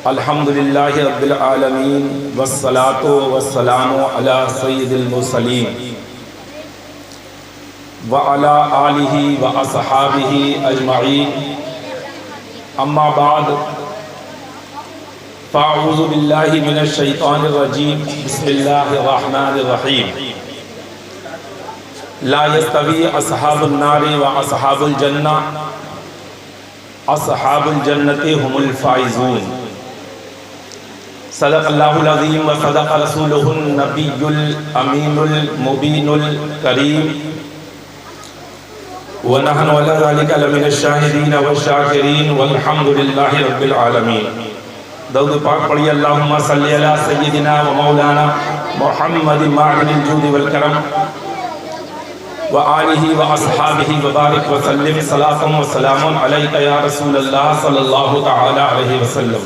الحمدللہ رب العالمین والصلاة والسلام علی سید المرسلین وعلی آلہ واصحابہ اجمعین، اما بعد فاعوذ باللہ من الشیطان الرجیم، بسم اللہ الرحمن الرحیم۔ لا یستوی اصحاب النار واصحاب الجنہ، اصحاب الجنۃ هم الفائزون۔ صدق اللہ العظیم وصدق رسولہ النبی الامین المبین الکریم، ونحن علی ذلک لمن الشاہدین والشاکرین والحمد للہ رب العالمین۔ درود پاک پڑھیے، اللہم صلی علی سیدنا و مولانا محمد معدن الجود والکرم وآلہ واصحابہ وبارک وسلم، صلاۃ و سلام علیک یا رسول اللہ صلی اللہ تعالی علیہ وسلم۔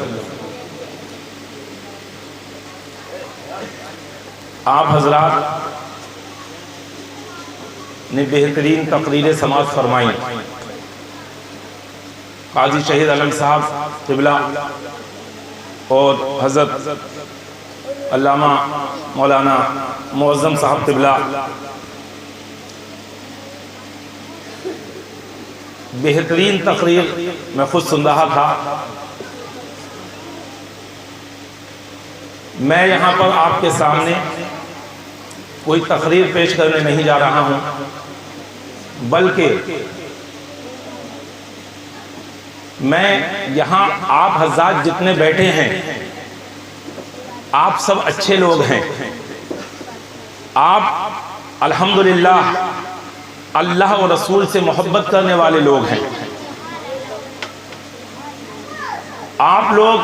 آپ حضرات نے بہترین تقریر سماعت فرمائی۔ قاضی شہید علم صاحب قبلہ اور حضرت علامہ مولانا معظم صاحب قبلہ بہترین تقریر میں خود سن رہا تھا۔ میں یہاں پر آپ کے سامنے کوئی تقریر پیش کرنے نہیں جا رہا ہوں، بلکہ میں یہاں آپ حضرات جتنے بیٹھے ہیں آپ سب اچھے لوگ ہیں، آپ الحمدللہ اللہ و رسول سے محبت کرنے والے لوگ ہیں۔ آپ لوگ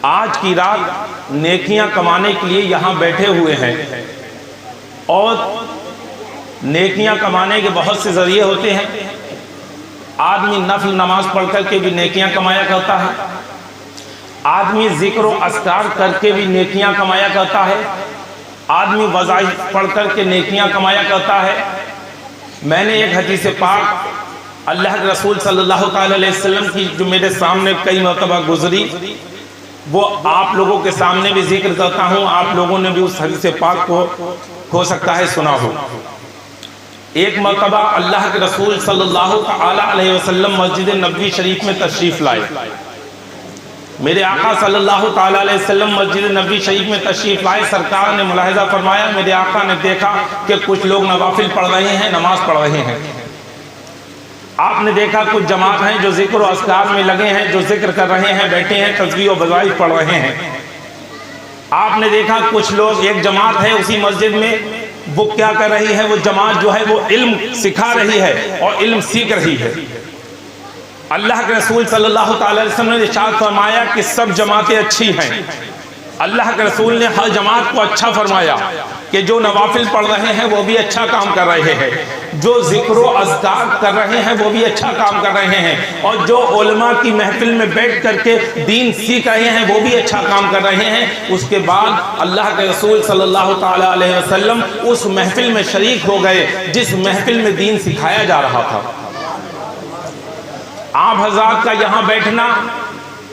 آج کی رات نیکیاں کمانے کے لیے یہاں بیٹھے ہوئے ہیں، اور نیکیاں کمانے کے بہت سے ذریعے ہوتے ہیں۔ آدمی نفل نماز پڑھ کر کے بھی نیکیاں کمایا کرتا ہے، آدمی ذکر و اذکار کر کے بھی نیکیاں کمایا کرتا ہے، آدمی وظائف پڑھ کر کے نیکیاں کمایا کرتا ہے۔ میں نے ایک حدیث پاک اللہ کے رسول صلی اللہ تعالی علیہ وسلم کی جو میرے سامنے کئی مرتبہ گزری، وہ آپ لوگوں کے سامنے بھی ذکر کرتا ہوں۔ آپ لوگوں نے بھی اس حدیث پاک کو ہو سکتا ہے سنا ہو۔ ایک مرتبہ اللہ کے رسول صلی اللہ تعالی علیہ وسلم مسجد نبوی شریف میں تشریف لائے۔ میرے آقا صلی اللہ تعالی علیہ وسلم مسجد نبوی شریف میں تشریف لائے۔ سرکار نے ملاحظہ فرمایا، میرے آقا نے دیکھا کہ کچھ لوگ نوافل پڑھ رہے ہیں، نماز پڑھ رہے ہیں۔ آپ نے دیکھا کچھ جماعت ہیں جو ذکر و اذکار میں لگے ہیں، جو ذکر کر رہے ہیں، بیٹھے ہیں، تسبیح و وظائف پڑھ رہے ہیں۔ آپ نے دیکھا کچھ لوگ، ایک جماعت ہے اسی مسجد میں، وہ کیا کر رہی ہے، وہ جماعت جو ہے وہ علم سکھا رہی ہے اور علم سیکھ رہی ہے۔ اللہ کے رسول صلی اللہ تعالی علیہ وسلم نے ارشاد فرمایا کہ سب جماعتیں اچھی ہیں۔ اللہ کے رسول نے ہر جماعت کو اچھا فرمایا کہ جو نوافل پڑھ رہے ہیں وہ بھی اچھا کام کر رہے ہیں، جو ذکر و اذکار کر رہے ہیں وہ بھی اچھا کام کر رہے ہیں، اور جو علماء کی محفل میں بیٹھ کر کے دین سیکھ رہے ہیں وہ بھی اچھا کام کر رہے ہیں۔ اس کے بعد اللہ کے رسول صلی اللہ تعالی علیہ وسلم اس محفل میں شریک ہو گئے جس محفل میں دین سکھایا جا رہا تھا۔ آپ حضرات کا یہاں بیٹھنا،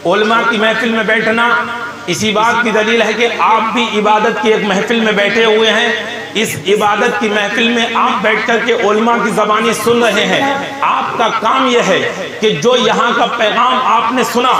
علماء کی محفل میں بیٹھنا، اسی بات کی دلیل ہے کہ آپ بھی عبادت کی ایک محفل میں بیٹھے ہوئے ہیں۔ اس عبادت کی محفل میں آپ بیٹھ کر کے علماء کی زبانی سن رہے ہیں۔ آپ کا کام یہ ہے کہ جو یہاں کا پیغام آپ نے سنا،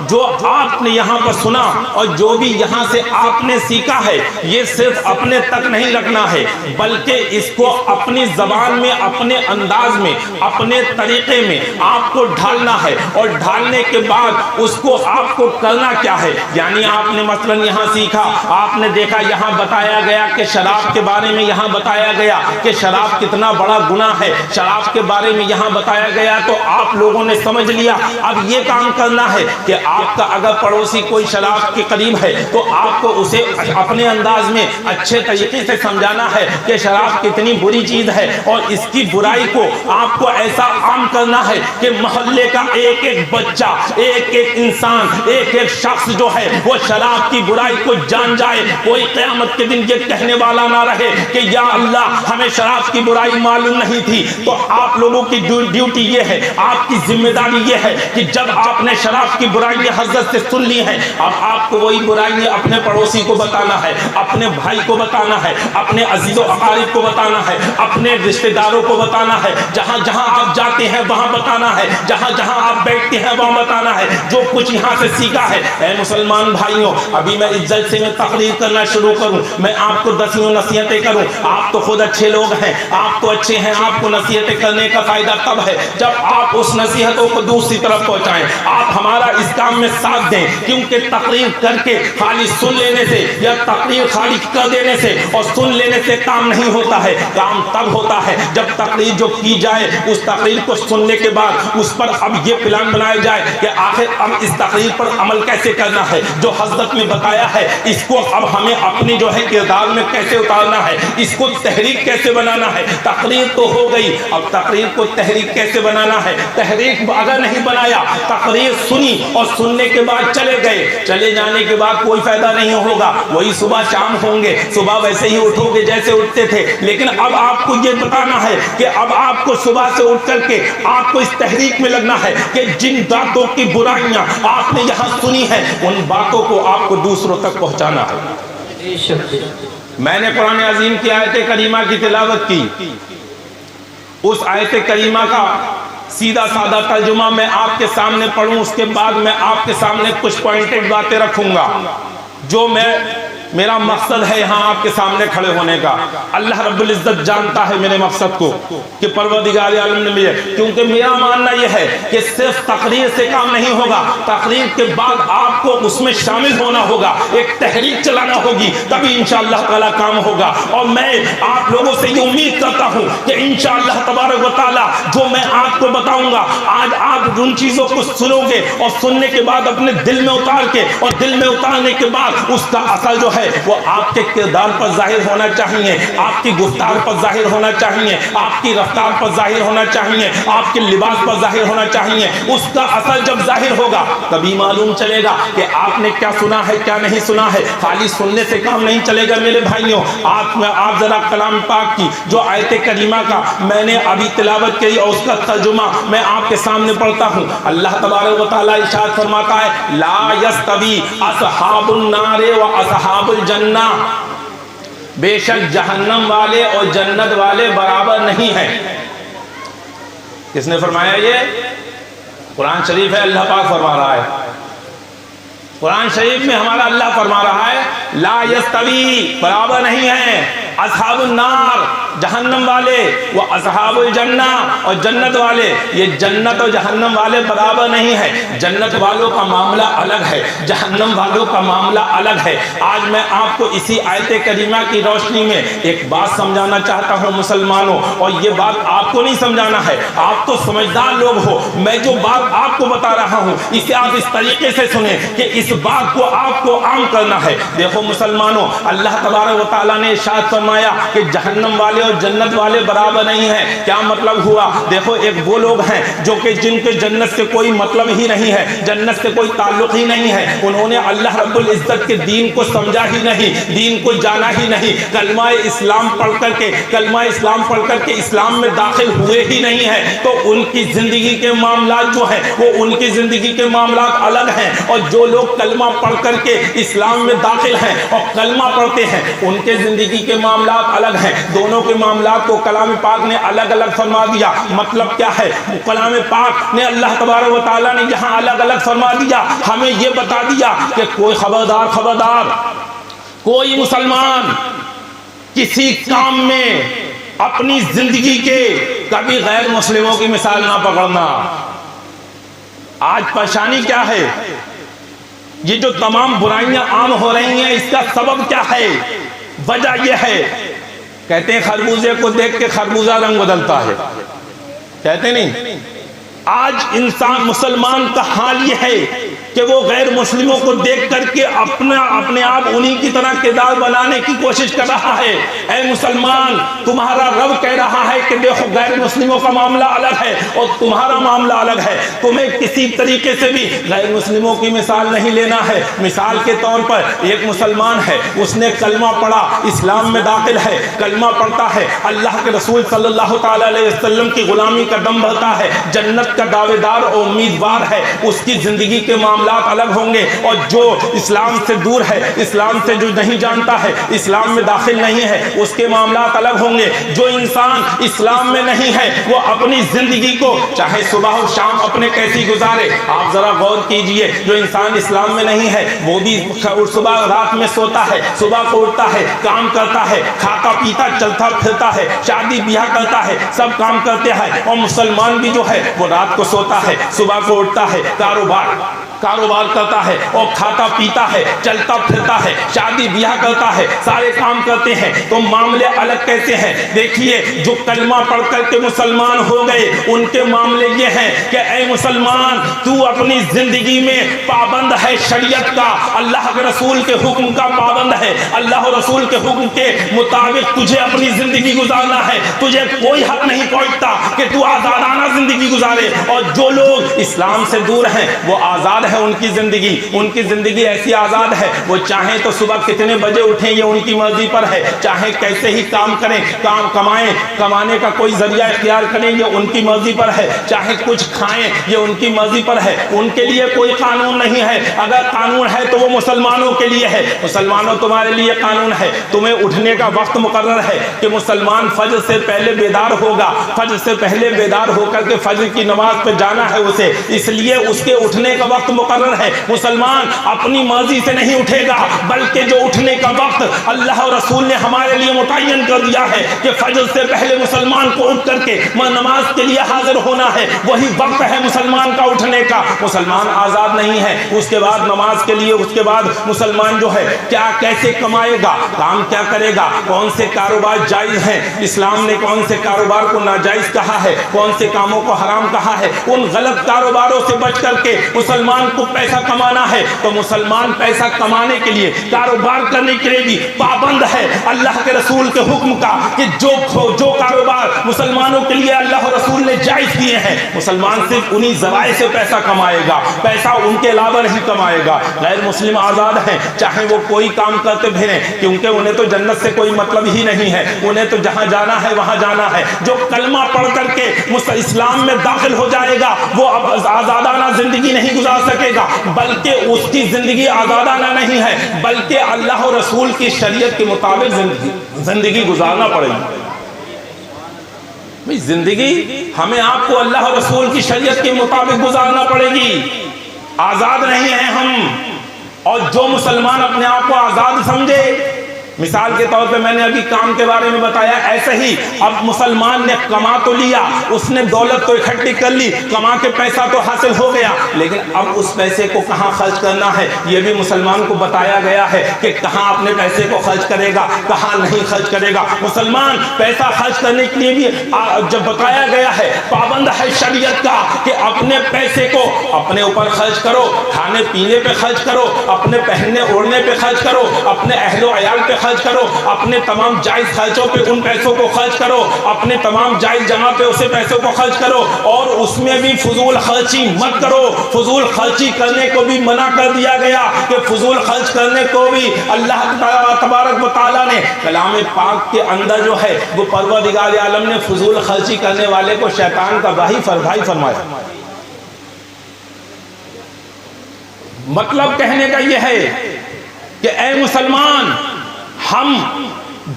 جو آپ نے یہاں پر سنا، اور جو بھی یہاں سے آپ نے سیکھا ہے، یہ صرف اپنے تک نہیں رکھنا ہے، بلکہ اس کو اپنی زبان میں، اپنے انداز میں، اپنے طریقے میں آپ کو ڈھالنا ہے، اور ڈھالنے کے بعد اس کو آپ کو کرنا کیا ہے۔ یعنی آپ نے مثلا یہاں سیکھا، آپ نے دیکھا یہاں بتایا گیا کہ شراب کے بارے میں، یہاں بتایا گیا کہ شراب کتنا بڑا گناہ ہے، شراب کے بارے میں یہاں بتایا گیا، تو آپ لوگوں نے سمجھ لیا۔ اب یہ کام کرنا ہے کہ آپ کا اگر پڑوسی کوئی شراب کے قریب ہے تو آپ کو اسے اپنے انداز میں اچھے طریقے سے سمجھانا ہے کہ شراب کتنی بری چیز ہے، اور اس کی برائی کو آپ کو ایسا عام کرنا ہے کہ محلے کا ایک ایک بچہ، ایک ایک انسان، ایک ایک شخص جو ہے وہ شراب کی برائی کو جان جائے۔ کوئی قیامت کے دن یہ کہنے والا نہ رہے کہ یا اللہ ہمیں شراب کی برائی معلوم نہیں تھی۔ تو آپ لوگوں کی ڈیوٹی یہ ہے، آپ کی ذمہ ذمہ داری یہ ہے کہ جب آپ نے شراب کی برائیاں حضرت سے سن لی ہیں، اب آپ کو وہی برائیاں اپنے پڑوسی کو بتانا ہے، اپنے بھائی کو بتانا ہے، اپنے عزیز و اقارب کو بتانا ہے، اپنے رشتہ داروں کو بتانا ہے، جہاں جہاں آپ جاتے ہیں وہاں بتانا ہے، جہاں جہاں آپ بیٹھتے ہیں وہاں بتانا ہے، جو کچھ یہاں سے سیکھا ہے۔ اے مسلمان بھائیوں، ابھی میں اس جلسے میں تقریر کرنا شروع کروں، میں آپ کو 10 نصیحتیں کروں۔ آپ تو خود اچھے لوگ ہیں، آپ تو اچھے ہیں، آپ کو نصیحتیں کرنے کا فائدہ تب ہے جب آپ اس نصیحتوں کو دوسری طرف پہنچائیں، آپ ہمارا اس کام میں ساتھ دیں، کیونکہ تقریر کر کے خالی سن لینے سے یا تقریر خالی کر دینے سے اور سن لینے سے کام نہیں ہوتا ہے۔ کام تب ہوتا ہے جب تقریر جو کی جائے اس تقریر کو سننے کے بعد اس پر اب یہ پلان بنایا جائے کہ آخر اب اس تقریر پر عمل کیسے کرنا ہے، جو حضرت نے بتایا ہے اس کو اب ہمیں اپنی جو ہے کردار میں کیسے اتارنا ہے، اس کو تحریک کیسے بنانا ہے۔ تقریر تو ہو گئی، اب تقریر کو تحریک کیسے بنانا ہے۔ تحریک اگر نہیں بنایا، تقریر سنی اور سننے کے بعد چلے گئے، چلے جانے کے بعد کوئی فائدہ نہیں ہوگا، وہی صبح شام ہوں گے، صبح ویسے ہی اٹھو گے جیسے اٹھتے تھے، لیکن اب آپ کو یہ بتانا ہے کہ اب آپ کو صبح سے اٹھ کر کے آپ کو اس تحریک میں لگنا ہے کہ جن باتوں کی برائیاں آپ نے یہاں سنی ہیں ان باتوں کو آپ کو دوسروں تک پہنچانا ہے۔ میں نے قرآن عظیم کی آیت کریمہ کی تلاوت کی، اس آیت کریمہ کا سیدھا سادہ ترجمہ میں آپ کے سامنے پڑھوں، اس کے بعد میں آپ کے سامنے کچھ پوائنٹڈ باتیں رکھوں گا جو میرا مقصد ہے یہاں آپ کے سامنے کھڑے ہونے کا۔ اللہ رب العزت جانتا ہے میرے مقصد کو کہ پروردگار عالم نے مجھے، کیونکہ میرا ماننا یہ ہے کہ صرف تقریر سے کام نہیں ہوگا، تقریر کے بعد آپ کو اس میں شامل ہونا ہوگا، ایک تحریک چلانا ہوگی، تبھی انشاءاللہ تعالی کام ہوگا۔ اور میں آپ لوگوں سے یہ امید کرتا ہوں کہ انشاءاللہ تبارک و تعالی جو میں آپ کو بتاؤں گا، آج آپ ان چیزوں کو سنو گے اور سننے کے بعد اپنے دل میں اتار کے اور دل میں اتارنے کے بعد اس کا اثر جو ہے وہ آپ کے کردار پر ظاہر ہونا چاہیے، آپ کی گفتار پر ظاہر ہونا چاہیے، آپ کی رفتار پر ظاہر ہونا چاہیے، آپ کے لباس پر ظاہر ہونا چاہیے۔ اس کا اثر جب ظاہر ہوگا تبھی معلوم چلے گا کہ آپ نے کیا سنا ہے کیا نہیں سنا ہے۔ خالی سننے سے کام نہیں چلے گا میرے بھائیوں۔ آپ ذرا کلام پاک کی جو آیت کریمہ کا میں نے ابھی تلاوت کی اور اس کا ترجمہ میں آپ کے سامنے پڑھتا ہوں۔ اللہ تبارک و تعالی ارشاد فرماتا ہے لا یستوی اصحاب النار و اصحاب الجنہ، بے شک جہنم والے اور جنت والے برابر نہیں ہیں۔ کس نے فرمایا؟ یہ قرآن شریف ہے، اللہ پاک فرما رہا ہے۔ قرآن شریف میں ہمارا اللہ فرما رہا ہے لا یستوی، برابر نہیں ہیں، اصحاب النار جہنم والے، وہ اصحاب الجنہ اور جنت والے، یہ جنت اور جہنم والے برابر نہیں ہے۔ جنت والوں کا معاملہ الگ ہے، جہنم والوں کا معاملہ الگ ہے۔ آج میں آپ کو اسی آیت کریمہ کی روشنی میں ایک بات سمجھانا چاہتا ہوں مسلمانوں، اور یہ بات آپ کو نہیں سمجھانا ہے، آپ تو سمجھدار لوگ ہو، میں جو بات آپ کو بتا رہا ہوں اسے آپ اس طریقے سے سنیں کہ اس بات کو آپ کو عام کرنا ہے۔ دیکھو مسلمانوں، اللہ تبارک و تعالیٰ نے ارشاد فرمایا کہ جہنم والے اور جنت والے برابر نہیں ہیں۔ کیا مطلب ہوا؟ دیکھو ایک وہ لوگ ہیں جو کہ جن کے جنت سے کوئی مطلب ہی نہیں ہے، جنت سے کوئی تعلق ہی نہیں ہے، انہوں نے اللہ رب العزت کے دین کو سمجھا ہی نہیں، دین کو جانا ہی نہیں، کلمہ اسلام پڑھ کر کے اسلام میں داخل ہوئے ہی نہیں ہیں، تو ان کی زندگی کے معاملات جو ہیں وہ ان کی زندگی کے معاملات الگ ہیں، اور جو لوگ کلمہ پڑھ کر کے اسلام میں داخل ہیں اور کلمہ پڑھتے ہیں ان کے زندگی کے معاملات الگ ہیں۔ دونوں کے معاملات کو کلام پاک نے الگ الگ فرما دیا۔ مطلب کیا ہے؟ کلام پاک نے اللہ تبارک و تعالیٰ نے یہاں الگ الگ فرما دیا، ہمیں یہ بتا دیا کہ کوئی خبردار کوئی مسلمان کسی کام میں اپنی زندگی کے کبھی غیر مسلموں کی مثال نہ پکڑنا۔ آج پریشانی کیا ہے؟ یہ جو تمام برائیاں عام ہو رہی ہیں اس کا سبب کیا ہے؟ وجہ یہ ہے، کہتے ہیں خربوزے کو دیکھ کے خربوزہ رنگ بدلتا ہے، کہتے نہیں؟ آج انسان مسلمان کا حال یہ ہے کہ وہ غیر مسلموں کو دیکھ کر کے اپنے آپ انہی کی طرح کردار بنانے کی کوشش کر رہا ہے۔ اے مسلمان، تمہارا رب کہہ رہا ہے کہ دیکھو غیر مسلموں کا معاملہ الگ ہے اور تمہارا معاملہ الگ ہے، تمہیں کسی طریقے سے بھی غیر مسلموں کی مثال نہیں لینا ہے۔ مثال کے طور پر ایک مسلمان ہے، اس نے کلمہ پڑھا، اسلام میں داخل ہے، کلمہ پڑھتا ہے، اللہ کے رسول صلی اللہ تعالی علیہ وسلم کی غلامی کا دم بھرتا ہے، جنت جنت کا دعوے دار اور امیدوار ہے اس کی زندگی کے معاملات الگ ہوں گے، اور جو اسلام سے دور ہے، اسلام سے جو نہیں جانتا ہے، اسلام میں داخل نہیں ہے، اس کے معاملات الگ ہوں گے۔ جو انسان اسلام میں نہیں ہے وہ اپنی زندگی کو چاہے صبح و شام اپنے کیسی گزارے، آپ ذرا غور کیجئے، جو انسان اسلام میں نہیں ہے وہ بھی صبح رات میں سوتا ہے، صبح کو اٹھتا ہے، کام کرتا ہے، کھاتا پیتا چلتا پھرتا ہے، شادی بیاہ کرتا ہے، سب کام کرتے ہیں۔ اور مسلمان بھی جو ہے وہ رات کو سوتا ہے، صبح کو اٹھتا ہے، کاروبار کرتا ہے اور کھاتا پیتا ہے، چلتا پھرتا ہے، شادی بیاہ کرتا ہے، سارے کام کرتے ہیں۔ تو معاملے الگ کیسے ہیں؟ دیکھیے جو کلمہ پڑھ کر کے مسلمان ہو گئے ان کے معاملے یہ ہیں کہ اے مسلمان تو اپنی زندگی میں پابند ہے شریعت کا، اللہ کے رسول کے حکم کا پابند ہے، اللہ اور رسول کے حکم کے مطابق تجھے اپنی زندگی گزارنا ہے، تجھے کوئی حق نہیں پہنچتا کہ تو آزادانہ زندگی گزارے۔ اور جو لوگ اسلام سے دور ہیں وہ آزاد ہے، ان کی زندگی ایسی آزاد ہے، وہ چاہیں تو صبح کتنے بجے اٹھیں یہ ان کی مرضی پر ہے، چاہے کیسے ہی کام کریں، کمانے کا کوئی ذریعہ اختیار کریں یہ ان کی مرضی پر ہے، چاہے کچھ کھائیں یہ ان کی مرضی پر ہے، ان کے لیے کوئی قانون نہیں ہے۔ اگر قانون ہے تو وہ مسلمانوں کے لیے ہے۔ مسلمانوں تمہارے لیے قانون ہے، تمہیں اٹھنے کا وقت مقرر ہے کہ مسلمان فجر سے پہلے بیدار ہوگا، فجر سے پہلے بیدار ہو کر کے فجر کی نماز پہ جانا ہے اسے، اس لیے اس کے اٹھنے کا وقت مقرر ہے۔ مسلمان اپنی مرضی سے نہیں اٹھے گا بلکہ جو اٹھنے کا وقت اللہ اور رسول نے ہمارے لیے متعین کر دیا ہے کہ فجر سے پہلے مسلمان کو اٹھ کر کے نماز کے لیے حاضر ہونا ہے، وہی وقت ہے مسلمان کا اٹھنے کا۔ مسلمان آزاد نہیں ہے، اس کے بعد نماز کے لیے، اس کے بعد مسلمان جو ہے کیا کیسے کمائے گا، کام کیا کرے گا، کون سے کاروبار جائز ہیں، اسلام نے کون سے کاروبار کو ناجائز کہا ہے، کون سے کاموں کو حرام کہا ہے، ان غلط کاروباروں سے بچ کر کے مسلمان کو پیسہ کمانا ہے تو مسلمان پیسہ کمانے کے لیے، کاروبار کرنے کے لیے بھی پابند ہے اللہ کے رسول کے حکم کا کہ جو کاروبار مسلمانوں کے لیے اللہ اور رسول نے جائز کیے ہیں مسلمان صرف انہی ذرائع سے پیسہ کمائے گا، پیسہ ان کے علاوہ نہیں کمائے گا۔ غیر مسلم آزاد ہیں، چاہے وہ کوئی کام کرتے پھریں، کیونکہ انہیں تو جنت سے کوئی مطلب ہی نہیں ہے، انہیں تو جہاں جانا ہے وہاں جانا ہے۔ جو کلمہ پڑھ کر کے اسلام میں داخل ہو جائے گا وہ اب آزادانہ زندگی نہیں گزار سکے گا، بلکہ اس کی زندگی آزادانہ نہیں ہے بلکہ اللہ اور رسول کی شریعت کے مطابق زندگی گزارنا پڑے گی۔ زندگی ہمیں آپ کو اللہ اور رسول کی شریعت کے مطابق گزارنا پڑے گی، آزاد نہیں ہیں ہم۔ اور جو مسلمان اپنے آپ کو آزاد سمجھے، مثال کے طور پہ میں نے ابھی کام کے بارے میں بتایا، ایسے ہی اب مسلمان نے کما تو لیا، اس نے دولت تو اکٹھی کر لی، کما کے پیسہ تو حاصل ہو گیا، لیکن اب اس پیسے کو کہاں خرچ کرنا ہے یہ بھی مسلمان کو بتایا گیا ہے کہ کہاں اپنے پیسے کو خرچ کرے گا، کہاں نہیں خرچ کرے گا۔ مسلمان پیسہ خرچ کرنے کے لیے بھی جب بتایا گیا ہے، پابند ہے شریعت کا کہ اپنے پیسے کو اپنے اوپر خرچ کرو، کھانے پینے پہ خرچ کرو، اپنے پہننے اوڑھنے پہ خرچ کرو، اپنے اہل و عیال پہ خرچ کرو، اپنے تمام جائز خرچوں پہ ان پیسوں کو خرچ کرو، اپنے تمام جائز جگہ پہ اسے پیسوں کو خرچ کرو، اور اس میں بھی فضول خرچی مت کرو۔ فضول خرچی کرنے کو بھی منع کر دیا گیا کہ فضول خرچ کرنے کو بھی اللہ تبارک و تعالیٰ نے کلام پاک کے اندر جو ہے وہ پروردگار عالم نے فضول خرچی کرنے والے کو شیطان کا بھائی فرمایا۔ مطلب کہنے کا یہ ہے کہ اے مسلمان، ہم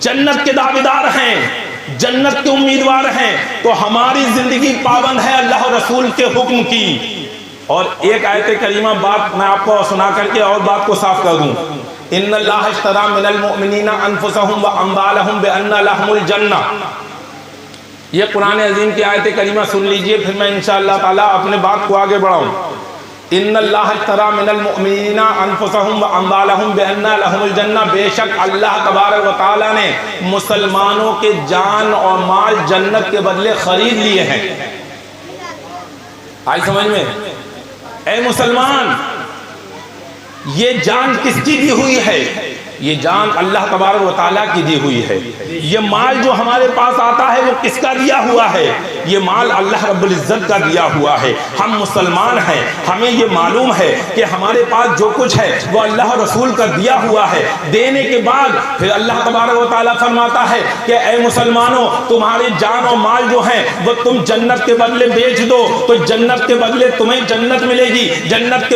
جنت کے دعویدار ہیں، جنت کے امیدوار ہیں، تو ہماری زندگی پابند ہے اللہ اور رسول کے حکم کی۔ اور ایک آیت کریمہ بات میں آپ کو سنا کر کے اور بات کو صاف کر دوں، ان اللہ اشتری من المؤمنین انفسهم واموالهم بان لهم الجنہ، یہ قرآن عظیم کی آیت کریمہ سن لیجئے، پھر میں انشاءاللہ تعالی اپنے بات کو آگے بڑھاؤں۔ ان اللہ اشتری من المؤمنین انفسهم واموالهم بان لهم الجنہ، بے شک اللہ تبارک و تعالی نے مسلمانوں کے جان اور مال جنت کے بدلے خرید لیے ہیں۔ آئی سمجھ میں؟ اے مسلمان، یہ جان کس کی دی ہوئی ہے؟ یہ جان اللہ تبارک و تعالیٰ کی دی ہوئی ہے۔ یہ مال جو ہمارے پاس آتا ہے وہ کس کا دیا ہوا ہے؟ یہ مال اللہ رب العزت کا دیا ہوا ہے. ہم مسلمان ہیں, ہمیں یہ معلوم ہے کہ ہمارے پاس جو کچھ ہے وہ اللہ رسول کا دیا ہوا ہے. دینے کے بعد پھر اللہ تبارک و تعالیٰ فرماتا ہے کہ اے مسلمانوں, تمہارے جان اور مال جو ہیں وہ تم جنت کے بدلے بیچ دو تو جنت کے بدلے تمہیں جنت ملے گی. جنت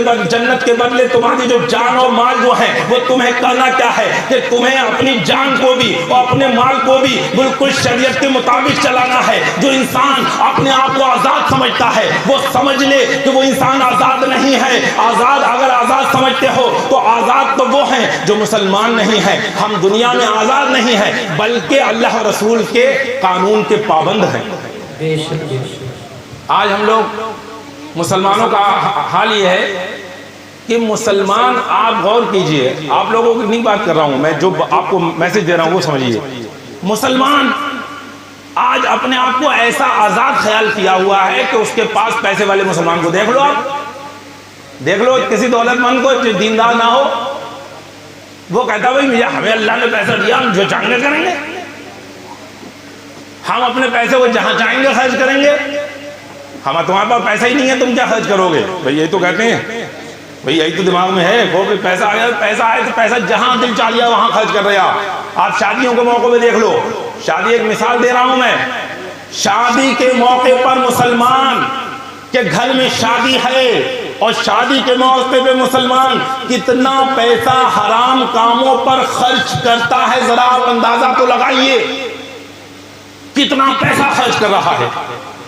کے بدلے تمہاری جو جان اور مال جو ہیں وہ تمہیں کرنا کیا ہے کہ تمہیں اپنی جان کو بھی اور اپنے مال کو بھی بالکل شریعت کے مطابق چلانا ہے. جو انسان اپنے آپ کو آزاد سمجھتا ہے وہ سمجھ لے کہ وہ انسان آزاد نہیں ہے. اگر آزاد سمجھتے ہو تو آزاد تو وہ ہیں جو مسلمان نہیں ہیں. ہم دنیا میں آزاد نہیں ہیں بلکہ اللہ رسول کے قانون کے پابند ہیں. آج ہم لوگ مسلمانوں کا حال یہ ہے کہ مسلمان, آپ غور کیجئے, آپ لوگوں کی نہیں بات کر رہا ہوں میں, جو آپ کو میسج دے رہا ہوں وہ سمجھیے. مسلمان آج اپنے آپ کو ایسا آزاد خیال کیا ہوا ہے کہ اس کے پاس پیسے والے مسلمان کو دیکھ لو, آپ دیکھ لو کسی دولت مند کو جو دیندار نہ ہو, وہ کہتا بھائی ہمیں اللہ نے پیسہ دیا, ہم جو چاہیں گے کریں گے, ہم اپنے پیسے کو جہاں چاہیں گے خرچ کریں گے. تمہارے پاس پیسہ ہی نہیں ہے تم کیا خرچ کرو گے؟ بھائی یہی تو کہتے ہیں, بھائی یہی تو دماغ میں ہے. وہ پیسہ آیا تو پیسہ جہاں دل چاہ لیا وہاں خرچ کر رہا. آپ شادیوں کے موقع پہ دیکھ لو, شادی ایک مثال دے رہا ہوں میں, شادی کے موقع پر مسلمان کے گھر میں شادی ہے اور شادی کے موقع پہ مسلمان کتنا پیسہ حرام کاموں پر خرچ کرتا ہے, ذرا آپ اندازہ تو لگائیے کتنا پیسہ خرچ کر رہا ہے.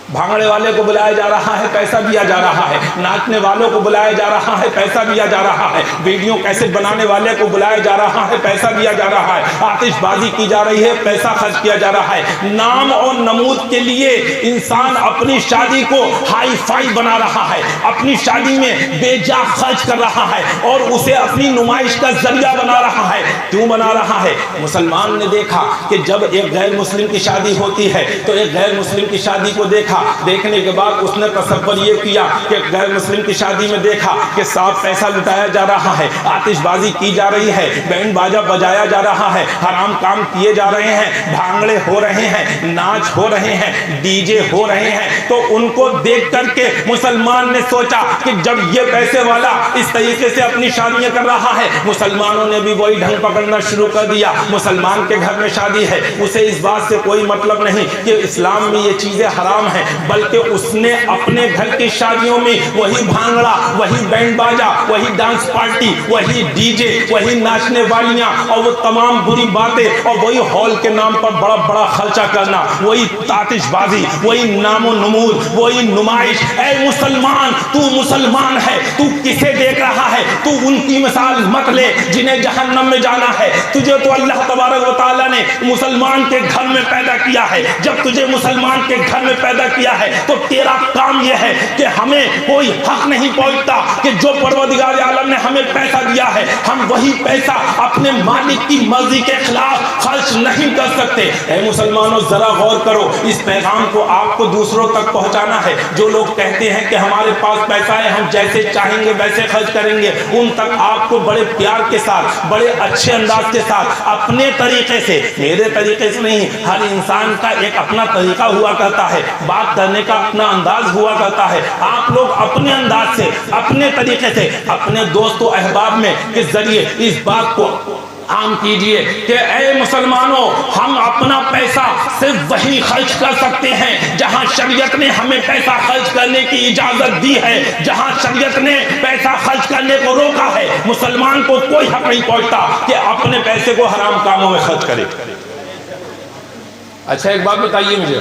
بھانگڑے والے کو بلایا جا رہا ہے, پیسہ دیا جا رہا ہے. ناچنے والوں کو بلایا جا رہا ہے, پیسہ دیا جا رہا ہے. ویڈیو کیسٹ بنانے والے کو بلایا جا رہا ہے, پیسہ دیا جا رہا ہے. آتش بازی کی جا رہی ہے, پیسہ خرچ کیا جا رہا ہے. نام اور نمود کے لیے انسان اپنی شادی کو ہائی فائی بنا رہا ہے, اپنی شادی میں بے جا خرچ کر رہا ہے اور اسے اپنی نمائش کا ذریعہ بنا رہا ہے. کیوں بنا رہا ہے؟ مسلمان نے دیکھا کہ جب ایک غیر مسلم کی شادی ہوتی ہے تو ایک غیر مسلم کی شادی کو دیکھا, دیکھنے کے بعد اس نے تصور یہ کیا کہ غیر مسلم کی شادی میں دیکھا کہ صاف پیسہ لٹایا جا رہا ہے, آتش بازی کی جا رہی ہے, بینڈ باجا بجایا جا رہا ہے, حرام کام کیے جا رہے ہیں, بھانگڑے ہو رہے ہیں, ناچ ہو رہے ہیں, ڈی جے ہو رہے ہیں. تو ان کو دیکھ کر کے مسلمان نے سوچا کہ جب یہ پیسے والا اس طریقے سے اپنی شادیاں کر رہا ہے, مسلمانوں نے بھی وہی ڈھنگ پکڑنا شروع کر دیا. مسلمان کے گھر میں شادی ہے, اسے اس بات سے کوئی مطلب نہیں کہ اسلام میں یہ چیزیں حرام ہیں, بلکہ اس نے اپنے گھر کی شادیوں میں وہی بھانگڑا, وہی بینڈ باجا, وہی ڈانس پارٹی, وہی ڈی جے, وہی ناچنے والیاں اور وہ تمام بری باتیں اور وہی ہال کے نام پر بڑا بڑا خرچہ کرنا, وہی آتش بازی, وہی نام و نمود, وہی نمائش. اے مسلمان, تو مسلمان ہے, تو کسے دیکھ رہا ہے؟ تو ان کی مثال مت لے جنہیں جہنم میں جانا ہے. تجھے تو اللہ تبارک و تعالیٰ نے مسلمان کے گھر میں پیدا کیا ہے. جب تجھے مسلمان کے گھر میں پیدا کیا ہے تو تیرا کام یہ ہے کہ ہمیں کوئی حق نہیں پہنچتا کہ جو پروردگار عالم نے ہمیں پیسہ دیا ہے ہم وہی پیسہ اپنے مالک کی مرضی کے خلاف خرچ نہیں کر سکتے. اے مسلمانوں ذرا غور کرو, اس پیغام کو آپ کو دوسروں تک پہنچانا ہے. جو لوگ کہتے ہیں کہ ہمارے پاس پیسہ ہے, ہم جیسے چاہیں گے ویسے خرچ کریں گے, ان تک آپ کو بڑے پیار کے ساتھ, بڑے اچھے انداز کے ساتھ, اپنے طریقے سے, میرے طریقے سے نہیں, ہر انسان کا ایک اپنا طریقہ ہوا کرتا ہے, بات کرنے کا اپنا انداز ہوا کرتا ہے. آپ لوگ اپنے انداز سے, اپنے طریقے سے, اپنے دوست و احباب میں کے ذریعے اس بات کو عام کیجئے کہ اے مسلمانوں, ہم اپنا پیسہ صرف وہی خرچ کر سکتے ہیں جہاں شریعت نے ہمیں پیسہ خرچ کرنے کی اجازت دی ہے, جہاں شریعت نے پیسہ خرچ کرنے کو روکا ہے. مسلمان کو کوئی حق نہیں پہنچتا کہ اپنے پیسے کو حرام کاموں میں خرچ کرے. اچھا ایک بات بتائیے مجھے,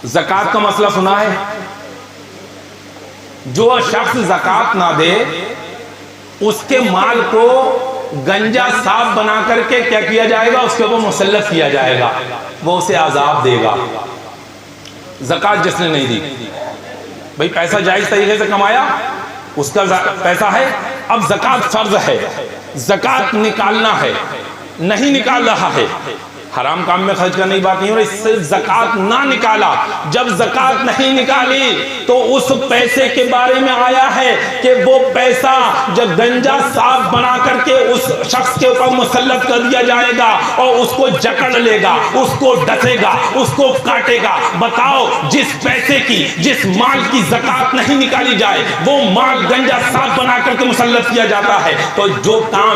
زکوٰۃ کا مسئلہ سنا ہے؟ جو شخص زکوٰۃ نہ دے اس کے مال کو گنجا صاف بنا کر کے کیا کیا جائے گا؟ اس کے اوپر مسلط کیا جائے گا, وہ اسے عذاب دے گا. زکوٰۃ جس نے نہیں دی, بھئی پیسہ جائز طریقے سے کمایا, اس کا پیسہ ہے, اب زکوٰۃ فرض ہے, زکوٰۃ نکالنا ہے, نہیں نکال رہا ہے, حرام کام میں خرچ کرنے کی بات نہیں، اور اس سے زکات نہ نکالا، جب زکات نہیں نکالی تو اس پیسے کے بارے میں آیا ہے کہ وہ پیسہ جب گنجا صاف بنا کر کے اس شخص کے اوپر مسلط کر دیا جائے گا اور اس کو جکڑ لے گا، اس کو ڈسے گا، اس کو کاٹے گا۔ بتاؤ، جس پیسے کی، جس مال کی زکات نہیں نکالی جائے وہ مال گنجا صاف بنا کر کے مسلط کیا جاتا ہے۔ تو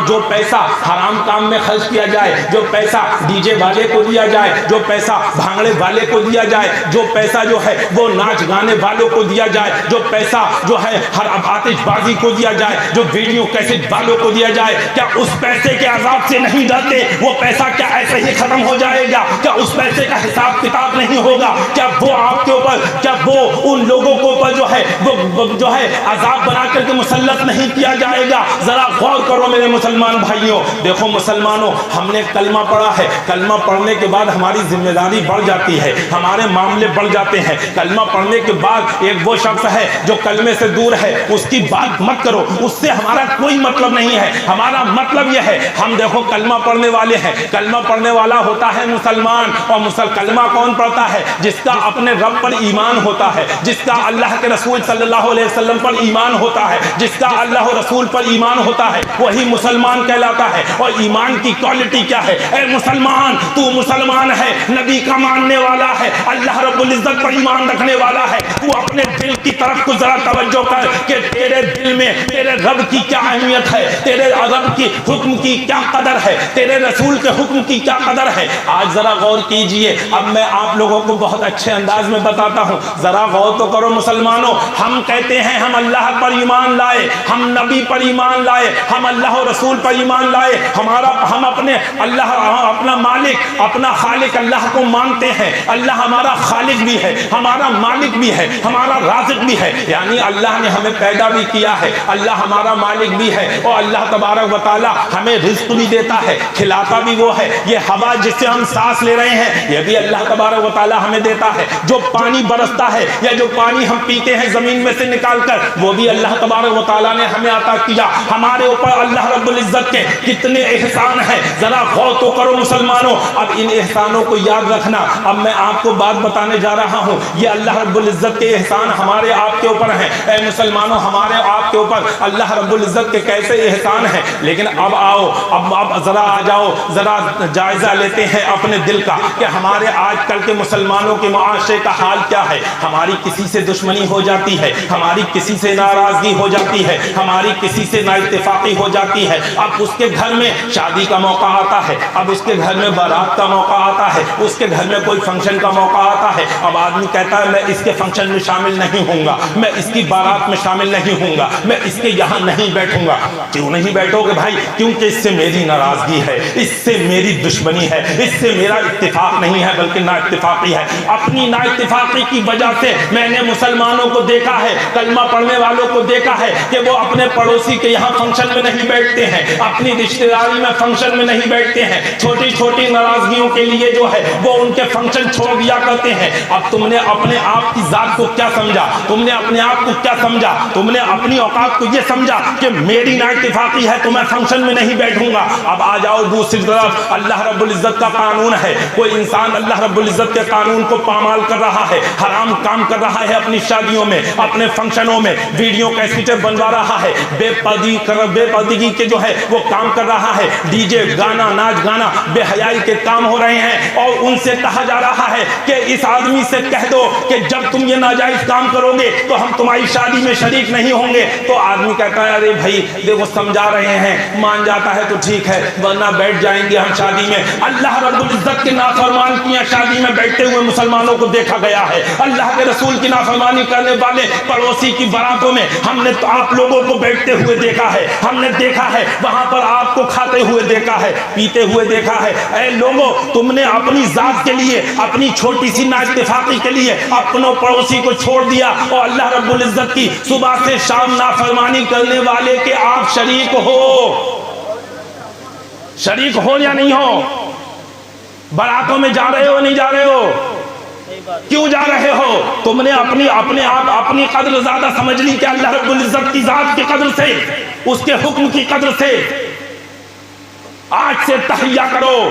جو پیسہ حرام کام میں خرچ کیا جائے، جو پیسہ ڈی جے والے کو دیا جائے، جو پیسہ بھانگڑے والے کو دیا جائے، جو پیسہ جو ہے وہ ناچ گانے والوں کو دیا جائے، جو پیسہ جو ہے ہر آتش بازی کو دیا جائے، جو ویڈیو کیسٹ والوں کو دیا جائے، کیا اس پیسے کے عذاب سے نہیں ڈرتے؟ وہ پیسہ کیا ایسے ہی ختم ہو جائے گا؟ کیا اس پیسے کا حساب کتاب نہیں ہوگا؟ کیا وہ آپ کے اوپر، کیا وہ ان لوگوں کو اوپر جو ہے وہ جو ہے عذاب بنا کر کے مسلط نہیں کیا جائے گا؟ ذرا غور کرو میرے مسلمان بھائیوں۔ دیکھو مسلمانوں، ہم نے کلمہ پڑھا ہے، کلمہ پڑھنے کے بعد ہماری ذمہ داری بڑھ جاتی ہے، ہمارے معاملے بڑھ جاتے ہیں۔ کلمہ پڑھنے کے بعد ایک وہ شخص ہے جو کلمے سے دور ہے، اس کی بات مت کرو، اس سے ہمارا کوئی مطلب نہیں ہے۔ ہمارا مطلب یہ ہے، ہم دیکھو کلمہ پڑھنے والے ہیں، کلمہ پڑھنے والا ہوتا ہے مسلمان، اور کلمہ کون پڑھتا ہے؟ جس کا اپنے رب پر ایمان ہوتا ہے، جس کا اللہ کے رسول صلی اللہ علیہ وسلم پر ایمان ہوتا ہے، جس کا اللہ رسول پر ایمان ہوتا ہے، وہی مسلمان کہلاتا ہے۔ اور ایمان کی کوالٹی کیا ہے؟ اے مسلمان، تو مسلمان ہے، نبی کا ماننے والا ہے، اللہ رب العزت پر ایمان رکھنے والا ہے، تو اپنے دل کی طرف کو ذرا توجہ کر کہ تیرے دل میں تیرے رب کی کیا اہمیت ہے، تیرے رب کی حکم کی کیا قدر ہے، تیرے رسول کے حکم کی کیا قدر ہے۔ آج ذرا غور کیجئے، اب میں آپ لوگوں کو بہت اچھے انداز میں بتاتا ہوں، ذرا غور تو کرو مسلمانوں۔ ہم کہتے ہیں ہم اللہ پر ایمان لائے، ہم نبی پر ایمان لائے، ہم اللہ و رسول پر ایمان لائے، ہم اپنے اللہ، اپنا مالک، اپنا خالق اللہ کو مانتے ہیں۔ اللہ ہمارا خالق بھی ہے، ہمارا مالک بھی ہے، ہمارا رازق بھی ہے، یعنی اللہ نے ہمیں پیدا بھی کیا ہے، اللہ ہمارا مالک بھی ہے، اور اللہ تبارک و تعالی ہمیں رزق بھی دیتا ہے، کھلاتا بھی وہ ہے۔ یہ ہوا جس سے ہم سانس لے رہے ہیں یہ بھی اللہ تبارک و تعالی ہمیں دیتا ہے۔ جو پانی برستا ہے یا جو پانی ہم پیتے ہیں زمین میں سے نکال کر، وہ بھی اللہ تبارک و تعالی نے ہمیں عطا کیا۔ ہمارے اوپر اللہ رب العزت کے کتنے احسان ہیں، ذرا غور تو کرو مسلمانوں۔ اب ان احسانوں کو یاد رکھنا۔ اب میں آپ کو بات بتانے جا رہا ہوں، یہ اللہ رب العزت کے احسان ہمارے آپ کے اوپر ہیں۔ اے مسلمانوں، ہمارے آپ کے اوپر اللہ رب العزت کے کیسے احسان ہیں۔ لیکن اب آؤ، اب ذرا آ جاؤ، ذرا جائزہ لیتے ہیں اپنے دل کا کہ ہمارے آج کل کے مسلمانوں کے معاشرے کا حال کیا ہے۔ ہماری کسی سے دشمنی ہو جاتی ہے، ہماری کسی سے ناراضگی ہو جاتی ہے، ہماری کسی سے نا اتفاقی ہو جاتی ہے۔ اب اس کے گھر میں شادی کا موقع آتا ہے، اب اس کے گھر میں بارات کا موقع آتا ہے، اس کے گھر میں کوئی فنکشن کا موقع آتا ہے۔ اب آدمی کہتا ہے میں اس کے فنکشن میں شامل نہیں ہوں گا، میں اس کی بارات میں شامل نہیں ہوں گا، میں اس کے یہاں نہیں بیٹھوں گا۔ کیوں نہیں بیٹھو گے بھائی؟ کیونکہ اس سے میری ناراضگی ہے، اس سے میری دشمنی ہے، اس سے میرا اتفاق نہیں ہے بلکہ نا اتفاقی ہے۔ اپنی نا اتفاقی کی وجہ سے میں نے مسلمانوں کو دیکھا ہے، کلمہ پڑھنے والوں کو دیکھا ہے کہ وہ اپنے پڑوسی کے یہاں فنکشن میں نہیں بیٹھتے ہیں، اپنی رشتہ داری میں فنکشن میں نہیں بیٹھتے ہیں، چھوٹی چھوٹی ناراضگیوں کے لیے جو ہے وہ ان کے فنکشن چھوڑ دیا کرتے ہیں۔ اب تم نے اپنے آپ کی ذات کو کیا سمجھا؟ تم نے اپنے آپ کو کیا سمجھا؟ تم نے اپنی اوقات کو یہ سمجھا کہ میری نا اتفاقی ہے تو میں فنکشن میں نہیں بیٹھوں گا۔ اب آ جاؤ دوسری طرف، اللہ رب العزت کا قانون ہے، کوئی انسان اللہ رب العزت کے قانون کو پامال کر رہا ہے، حرام کام کر رہا ہے، اپنی شادیوں میں، اپنے فنکشنوں میں ویڈیو کیسٹیں بنوا رہا ہے، بے پردگی کے جو ہے وہ کام کر رہا ہے، ڈی جے گانا، ناچ گانا، بے حیائی کے کام ہو رہے ہیں، اور ان سے کہا جا رہا ہے کہ اس آدمی سے کہہ دو کہ جب تم یہ ناجائز کام کرو گے تو ہم تمہاری شادی میں شریک نہیں ہوں گے۔ تو آدمی کہتا ہے ارے بھائی دیکھو سمجھا رہے ہیں، مان جاتا ہے تو ٹھیک ہے ورنہ بیٹھ جائیں گے ہم شادی میں۔ اللہ رب العزت کے نافرمان کی شادی میں بیٹھتے ہوئے مسلمانوں کو دیکھا گیا ہے، اللہ کے رسول کی نافرمانی کرنے والے پڑوسی کی باراتوں میں ہم نے آپ لوگوں کو بیٹھتے ہوئے دیکھا ہے، ہم نے دیکھا ہے وہاں پر آپ کو کھاتے ہوئے دیکھا ہے، پیتے ہوئے دیکھا ہے۔ اے لوگوں، تم نے اپنی ذات کے لیے، اپنی چھوٹی سی نا اتفاقی کے لیے اپنوں پڑوسی کو چھوڑ دیا، اور اللہ رب العزت کی صبح سے شام نافرمانی کرنے والے کے آپ شریک ہو۔ شریک ہو یا نہیں ہو؟ باراتوں میں جا رہے ہو نہیں جا رہے ہو؟ کیوں جا رہے ہو؟ تم نے اپنی قدر زیادہ سمجھ لی کہ اللہ رب العزت کی ذات کی قدر سے، اس کے حکم کی قدر سے۔ آج سے تحیہ کرو،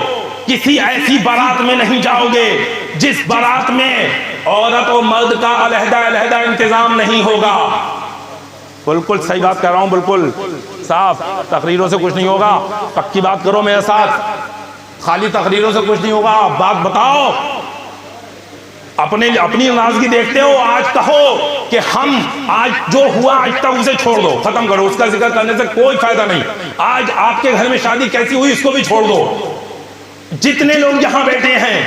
کسی ایسی بارات میں نہیں جاؤ گے جس بارات میں عورت و مرد کا علیحدہ علیحدہ انتظام نہیں ہوگا. بالکل صحیح بات کر رہا ہوں، بالکل صاف. تقریروں سے کچھ نہیں ہوگا، پکی بات کرو میرے ساتھ. خالی تقریروں سے کچھ نہیں ہوگا. بات بتاؤ، اپنی ناراضگی دیکھتے ہو. آج کہو کہ ہم آج جو ہوا آج تک اسے چھوڑ دو، ختم کرو. اس کا ذکر کرنے سے کوئی فائدہ نہیں. آج آپ کے گھر میں شادی کیسی ہوئی اس کو بھی چھوڑ دو. جتنے لوگ یہاں بیٹھے ہیں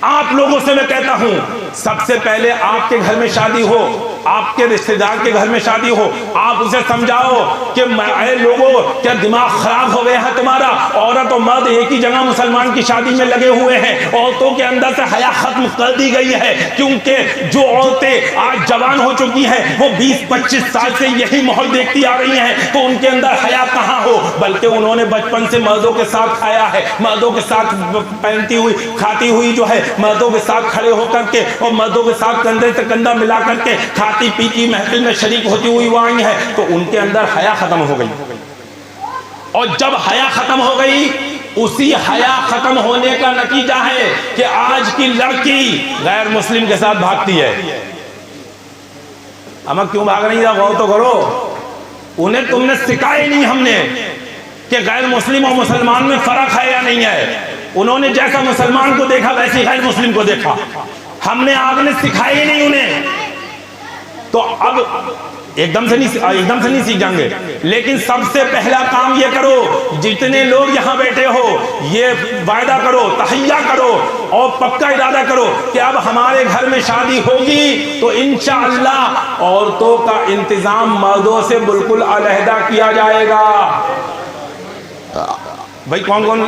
آپ لوگوں سے میں کہتا ہوں، سب سے پہلے آپ کے گھر میں شادی ہو، آپ کے رشتہ دار کے گھر میں شادی ہو، آپ اسے سمجھاؤ کہ اے لوگوں کیا دماغ خراب ہو گیا ہے تمہارا؟ عورت و مرد ایک ہی جگہ مسلمان کی شادی میں لگے ہوئے ہیں. عورتوں کے اندر سے حیا ختم کر دی گئی ہے، کیونکہ جو عورتیں آج جوان ہو چکی ہیں وہ 20-25 سال سے یہی ماحول دیکھتی آ رہی ہیں، تو ان کے اندر حیا کہاں ہو؟ بلکہ انہوں نے بچپن سے مردوں کے ساتھ کھایا ہے، مردوں کے ساتھ پہنتی ہوئی کھاتی ہوئی جو ہے، مردوں کے ساتھ کھڑے ہو کر کے اور مردوں کے ساتھ کندھے سے کندھا ملا کر کے کھاتی پیتی محفل میں شریک ہوتی ہوئی وہ آئی ہے. تو ان کے اندر حیا ختم ہو گئی. اور جب حیا ختم ہو گئی، اسی حیا ختم ہونے کا نتیجہ ہے کہ آج کی لڑکی غیر مسلم کے ساتھ بھاگتی ہے. اما کیوں بھاگ رہی ہے؟ غور تو کرو. انہیں تم نے سکھایا نہیں ہم نے کہ غیر مسلم اور مسلمان میں فرق ہے یا نہیں ہے. انہوں نے جیسا مسلمان کو دیکھا ویسے غیر مسلم کو دیکھا. ہم نے آپ نے سکھائی نہیں انہیں. تو اب ایک دم سے نہیں سیکھ جائیں گے، لیکن سب سے پہلا کام یہ کرو، جتنے لوگ یہاں بیٹھے ہو یہ وعدہ کرو، تہیہ کرو اور پکا ارادہ کرو کہ اب ہمارے گھر میں شادی ہوگی تو انشاءاللہ عورتوں کا انتظام مردوں سے بالکل علیحدہ کیا جائے گا. بھائی کون کون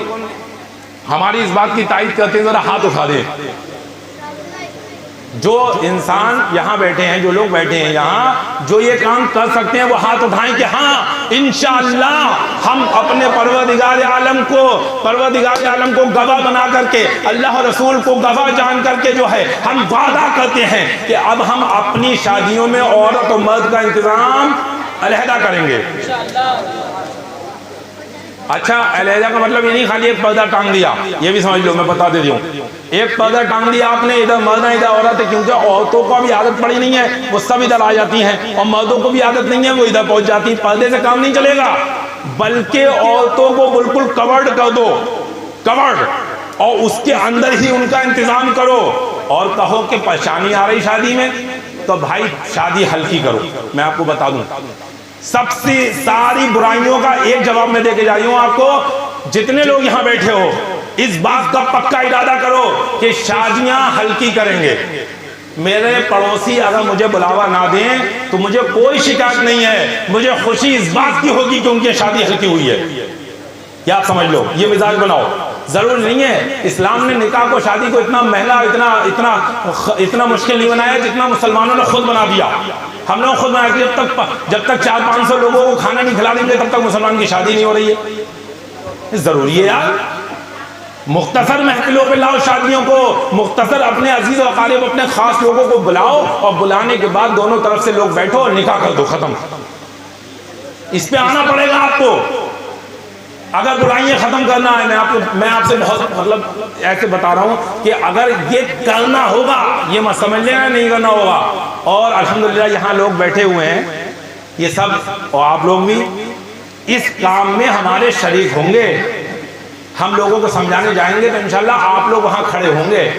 ہماری اس بات کی تائید کرتے ہیں؟ ذرا ہاتھ اٹھا دیں. جو انسان یہاں بیٹھے ہیں، جو لوگ بیٹھے ہیں یہاں، جو یہ کام کر سکتے ہیں وہ ہاتھ اٹھائیں کہ ہاں انشاءاللہ ہم اپنے پروردگار عالم کو گواہ بنا کر کے، اللہ رسول کو گواہ جان کر کے جو ہے ہم وعدہ کرتے ہیں کہ اب ہم اپنی شادیوں میں عورت و مرد کا انتظام علیحدہ کریں گے. اچھا، علیحدہ کا مطلب یہ نہیں خالی ایک پردہ ٹانگ دیا، یہ بھی سمجھ لو، میں بتا دیتی ہوں. ایک پردہ ٹانگ دیا آپ نے، ادھر مرد ہے ادھر عورت ہے، کیونکہ عورتوں کو ابھی عادت پڑی نہیں ہے، وہ سب ادھر آ جاتی ہیں، اور مردوں کو بھی عادت نہیں ہے، وہ ادھر پہنچ جاتی ہیں. پردے سے کام نہیں چلے گا، بلکہ عورتوں کو بالکل کورڈ کر دو، کورڈ، اور اس کے اندر ہی ان کا انتظام کرو. اور کہو کہ پریشانی آ رہی شادی میں تو بھائی شادی ہلکی کرو. میں آپ کو بتا دوں، سب سے ساری برائیوں کا ایک جواب میں دے کے جا رہی ہوں آپ کو. جتنے لوگ یہاں بیٹھے ہو اس بات کا پکا ارادہ کرو کہ شادیاں ہلکی کریں گے. میرے پڑوسی اگر مجھے بلاوا نہ دیں تو مجھے کوئی شکایت نہیں ہے، مجھے خوشی اس بات کی ہوگی کہ ان کی شادی ہلکی ہوئی ہے. کیا آپ سمجھ لو، یہ مزاج بناؤ. ضروری نہیں ہے، اسلام نے نکاح کو، شادی کو اتنا مہنگا، اتنا مشکل نہیں بنایا جتنا مسلمانوں نے خود بنا دیا. ہم لوگ خود بنا دیا. جب تک 400-500 لوگوں کو کھانا نہیں کھلا دیں گے تب تک مسلمان کی شادی نہیں ہو رہی ہے. ضروری ہے یار، مختصر محفلوں پہ لاؤ شادیوں کو، مختصر اپنے عزیز و اقارب اپنے خاص لوگوں کو بلاؤ، اور بلانے کے بعد دونوں طرف سے لوگ بیٹھو اور نکاح کر دو، ختم. اس پہ آنا پڑے گا آپ کو. اگر برائیاں ختم کرنا ہے، میں آپ سے بہت ایسے بتا رہا ہوں کہ اگر یہ کرنا ہوگا، یہ مت سمجھ لینا نہیں کرنا ہوگا. اور الحمدللہ یہاں لوگ بیٹھے ہوئے ہیں یہ سب، اور آپ لوگ بھی اس کام میں ہمارے شریک ہوں گے. ہم لوگوں کو سمجھانے جائیں گے تو انشاءاللہ آپ لوگ وہاں کھڑے ہوں گے.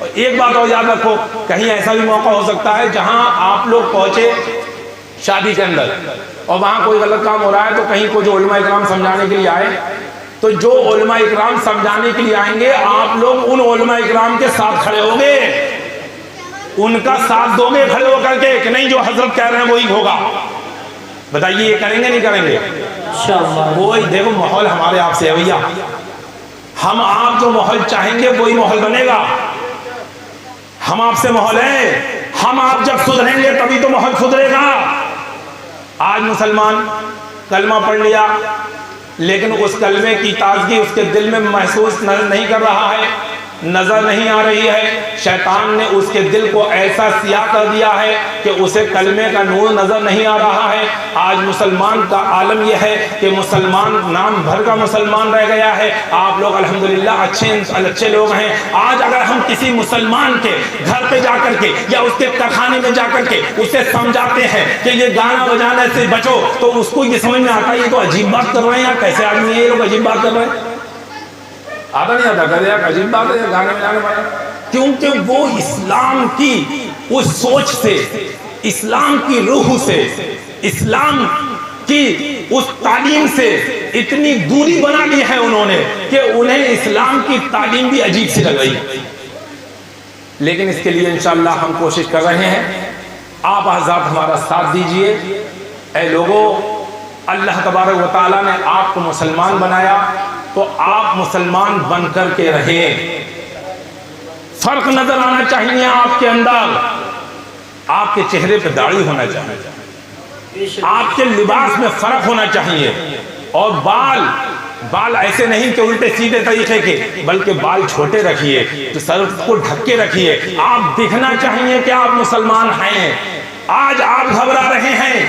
ایک بات اور یاد رکھو، کہیں ایسا بھی موقع ہو سکتا ہے جہاں آپ لوگ پہنچے شادی کے اندر اور وہاں کوئی غلط کام ہو رہا ہے، تو کہیں کو جو علماء اکرام سمجھانے کے لیے آئے، تو جو علماء اکرام سمجھانے کے لیے آئیں گے آپ لوگ ان علماء اکرام کے ساتھ کھڑے ہوں گے، ان کا ساتھ دو گے کھڑے ہو کر کے کہ نہیں جو حضرت کہہ رہے ہیں وہی ہوگا. بتائیے یہ کریں گے نہیں کریں گے؟ کوئی دیکھو ماحول ہمارے آپ سے ہے بھیا، ہم آپ جو ماحول چاہیں گے وہی ماحول بنے گا. ہم آپ سے ماحول ہے، ہم آپ جب سدھریں گے تبھی تو ماحول سدھرے گا. آج مسلمان کلمہ پڑھ لیا لیکن اس کلمے کی تازگی اس کے دل میں محسوس نہیں کر رہا ہے، نظر نہیں آ رہی ہے، شیطان نے اس کے دل کو ایسا سیاہ کر دیا ہے کہ اسے کلمے کا نور نظر نہیں آ رہا ہے۔ آج مسلمان کا عالم یہ ہے کہ مسلمان نام بھر کا مسلمان رہ گیا ہے۔ آپ لوگ الحمدللہ اچھے لوگ ہیں۔ آج اگر ہم کسی مسلمان کے گھر پہ جا کر کے یا اس کے کارخانے میں جا کر کے اسے سمجھاتے ہیں کہ یہ گانا بجانے سے بچو، تو اس کو یہ سمجھ میں آتا ہے یہ تو عجیب بات کر رہے ہیں، کیسے آدمی ہے یہ لوگ عجیب بات کر رہے ہیں؟ آتا نہیں آتا، کہتے ہیں عجیب بات ہے گانے بجانے والا، کیونکہ وہ اسلام کی اس سوچ سے، اسلام کی روح سے، اسلام کی اس تعلیم سے اتنی دوری بنا لی ہے انہوں نے کہ انہیں اسلام کی تعلیم بھی عجیب سی لگ رہی ہے۔ لیکن اس کے لیے انشاءاللہ ہم کوشش کر رہے ہیں، آپ حضرات ہمارا ساتھ دیجئے۔ اے لوگوں، اللہ تبارک و تعالیٰ نے آپ کو مسلمان بنایا تو آپ مسلمان بن کر کے رہیں۔ فرق نظر آنا چاہیے آپ کے اندر، آپ کے چہرے پہ داڑھی ہونا چاہیے، آپ کے لباس میں فرق ہونا چاہیے، اور بال ایسے نہیں کہ الٹے سیدھے طریقے کے، بلکہ بال چھوٹے رکھیے، تو سر کو ڈھک کے رکھیے۔ آپ دکھنا چاہیے کہ آپ مسلمان ہیں۔ آج آپ گھبرا رہے ہیں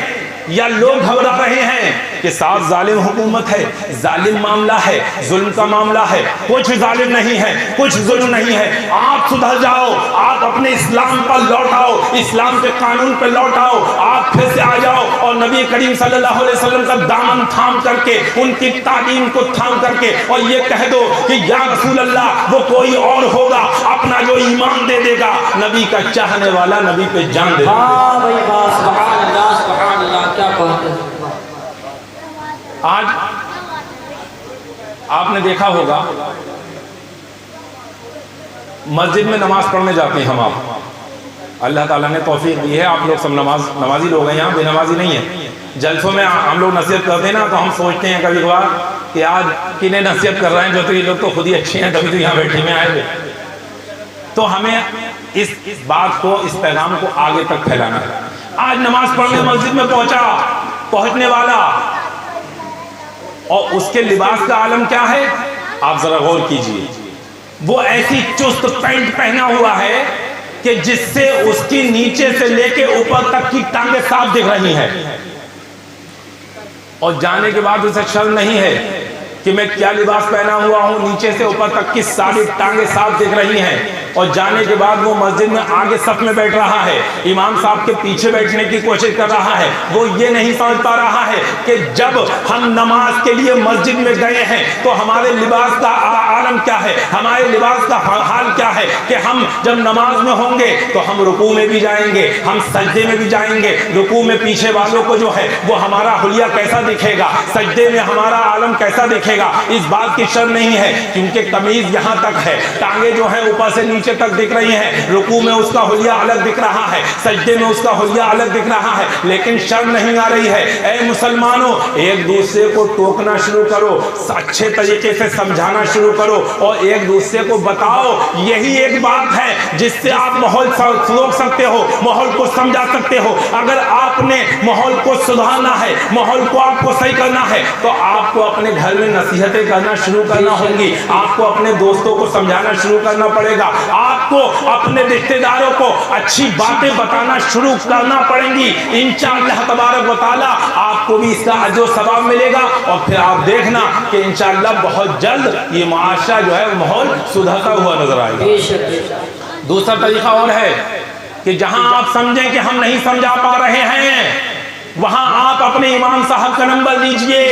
یا لوگ گھبرا رہے ہیں کہ ساتھ ظالم حکومت ہے، ظالم معاملہ ہے، ظلم کا معاملہ ہے، کچھ ظالم نہیں ہے، کچھ ظلم نہیں ہے۔ آپ سدھر جاؤ، آپ اپنے اسلام پر لوٹ آؤ، اسلام کے قانون پر لوٹ آؤ، آپ پھر سے آ جاؤ اور نبی کریم صلی اللہ علیہ وسلم کا دامن تھام کر کے، ان کی تعلیم کو تھام کر کے، اور یہ کہہ دو کہ یا رسول اللہ، وہ کوئی اور ہوگا اپنا جو ایمان دے دے گا، نبی کا چاہنے والا نبی پہ جان دے گا۔ آج آپ نے دیکھا ہوگا مسجد میں نماز پڑھنے جاتے ہیں ہم، آپ اللہ تعالیٰ نے توفیق دی ہے، آپ لوگ سب نمازی لوگ ہیں، یہاں بے نمازی نہیں ہیں۔ جلسوں میں ہم لوگ نصیحت کرتے ہیں نا، تو ہم سوچتے ہیں کبھی کبھار کہ آج کنہیں نصیحت کر رہے ہیں، جو تو یہ لوگ تو خود ہی اچھے ہیں، تبھی تو یہاں بیٹھے میں آئے ہوئے۔ تو ہمیں اس بات کو، اس پیغام کو آگے تک پھیلانا ہے۔ آج نماز پڑھنے مسجد میں پہنچنے والا، اور اس کے لباس کا عالم کیا ہے، آپ ذرا غور کیجئے۔ وہ ایسی چست پینٹ پہنا ہوا ہے کہ جس سے اس کی نیچے سے لے کے اوپر تک کی ٹانگیں صاف دکھ رہی ہیں، اور جانے کے بعد اسے شرم نہیں ہے کہ میں کیا لباس پہنا ہوا ہوں، نیچے سے اوپر تک کی ساری ٹانگیں صاف دکھ رہی ہیں، اور جانے کے بعد وہ مسجد میں آگے صف میں بیٹھ رہا ہے، امام صاحب کے پیچھے بیٹھنے کی کوشش کر رہا ہے۔ وہ یہ نہیں سمجھ پا رہا ہے کہ جب ہم نماز کے لیے مسجد میں گئے ہیں تو ہمارے لباس کا عالم کیا ہے، ہمارے لباس کا حال کیا ہے، کہ ہم جب نماز میں ہوں گے تو ہم رکوع میں بھی جائیں گے، ہم سجدے میں بھی جائیں گے، رکوع میں پیچھے والوں کو جو ہے وہ ہمارا حلیہ کیسا دکھے گا، سجدے میں ہمارا عالم کیسا دکھے گا۔ اس بات کی شرم نہیں ہے، کیونکہ قمیض یہاں تک ہے، ٹانگیں جو ہیں اوپر سے نیچے تک دکھ رہی ہیں، رکوع میں اس کا حلیہ الگ دکھ رہا ہے، سجدے میں اس کا حلیہ الگ دکھ رہا ہے، لیکن شرم نہیں آ رہی ہے۔ اے مسلمانوں، ایک دوسرے کو ٹوکنا شروع کرو، اچھے طریقے سے سمجھانا شروع کرو، اور ایک دوسرے کو بتاؤ، یہی ایک بات ہے جس سے آپ ماحول روک سکتے ہو، ماحول کو سمجھا سکتے ہو۔ اگر آپ نے ماحول کو سدھارنا ہے، ماحول کو آپ کو صحیح کرنا ہے، تو آپ کو اپنے گھر میں نصیحتیں کرنا شروع کرنا ہوں گی، آپ کو اپنے دوستوں کو سمجھانا شروع کرنا پڑے گا، آپ کو اپنے رشتہ داروں کو اچھی باتیں بتانا شروع کرنا پڑیں گی۔ انشاءاللہ تبارک و تعالیٰ آپ کو بھی اس کا اجر و ثواب ملے گا، اور پھر آپ دیکھنا کہ انشاءاللہ بہت جلد یہ معاشرہ جو ہے ماحول سدھرتا ہوا نظر آئے گا۔ دوسرا طریقہ اور ہے کہ جہاں آپ سمجھیں کہ ہم نہیں سمجھا پا رہے ہیں، وہاں آپ اپنے امام صاحب کا نمبر لیجئے،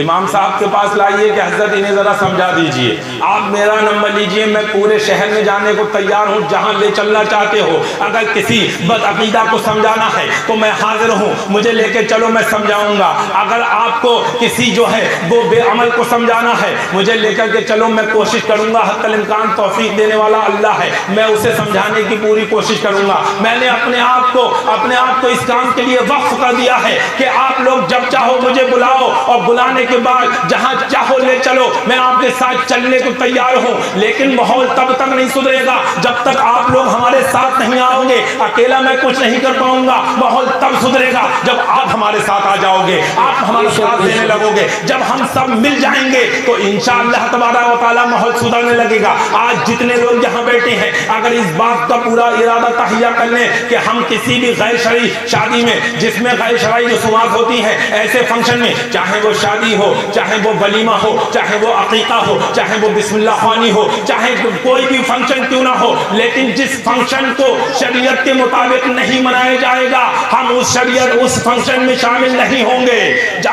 امام صاحب کے پاس لائیے کہ حضرت انہیں ذرا سمجھا دیجئے، آپ میرا نمبر لیجئے، میں پورے شہر میں جانے کو تیار ہوں، جہاں لے چلنا چاہتے ہو، اگر کسی بدعقیدہ کو سمجھانا ہے تو میں حاضر ہوں، مجھے لے کے چلو، میں سمجھاؤں گا۔ اگر آپ کو کسی جو ہے وہ بے عمل کو سمجھانا ہے، مجھے لے کر کے چلو، میں کوشش کروں گا، حتی الامکان توفیق دینے والا اللہ ہے، میں اسے سمجھانے کی پوری کوشش کروں گا۔ میں نے اپنے آپ کو اس کام کے لیے وقف کر دیا ہے کہ آپ لوگ جب چاہو مجھے بلاؤ، اور بلانے کرنے کے بعد جہاں چاہو لے چلو، میں آپ کے ساتھ چلنے کو تیار ہوں، لیکن ماحول تب تک نہیں سدھرے گا جب تک آپ لوگ ہمارے ساتھ نہیں آؤ گے۔ اکیلا میں کچھ نہیں کر پاؤں گا۔ ماحول تب سدھرے گا جب آپ ہمارے ساتھ آ جاؤ گے، آپ ہمارا ساتھ دینے لگو گے۔ جب ہم سب مل جائیں گے تو انشاءاللہ تبارک و تعالی ماحول سدھرنے لگے گا۔ آج جتنے لوگ یہاں بیٹھے ہیں، اگر اس بات کا پورا ارادہ تہیہ کر لیں کہ ہم کسی بھی غیر شرعی شادی میں، جس میں غیر شرعی رسومات ہوتی ہیں، ایسے فنکشن میں، چاہے وہ شادی ہو، چاہے وہ ولیمہ ہو، چاہے وہ عقیقہ ہو، چاہے وہ بسم اللہ خوانی ہو، چاہے کوئی بھی فنکشن کیوں نہ ہو، لیکن جس فنکشن کو شریعت کے مطابق نہیں منایا جائے گا، ہم اس فنکشن میں شامل نہیں ہوں گے۔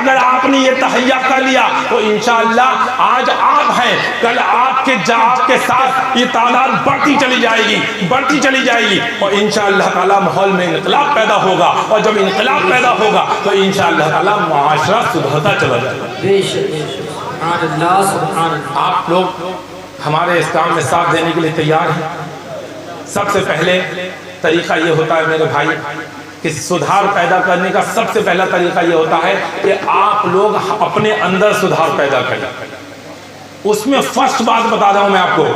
اگر آپ نے یہ تہیہ کر لیا تو انشاءاللہ آج آپ ہیں، کل آپ کے ساتھ یہ تعداد بڑھتی چلی جائے گی، بڑھتی چلی جائے گی، اور انشاءاللہ تعالی ماحول میں انقلاب پیدا ہوگا، اور جب انقلاب پیدا ہوگا تو انشاءاللہ تعالی معاشرہ سدھرتا چلا جائے گا۔ بے شک سبحان اللہ سبحان اللہ۔ آپ لوگ ہمارے اس کام میں ساتھ دینے کے لیے تیار ہیں؟ سب سے پہلے طریقہ یہ ہوتا ہے میرے بھائی کہ سدھار پیدا کرنے کا سب سے پہلا طریقہ یہ ہوتا ہے کہ آپ لوگ اپنے اندر سدھار پیدا کریں۔ اس میں فرسٹ بات بتا رہا ہوں میں آپ کو،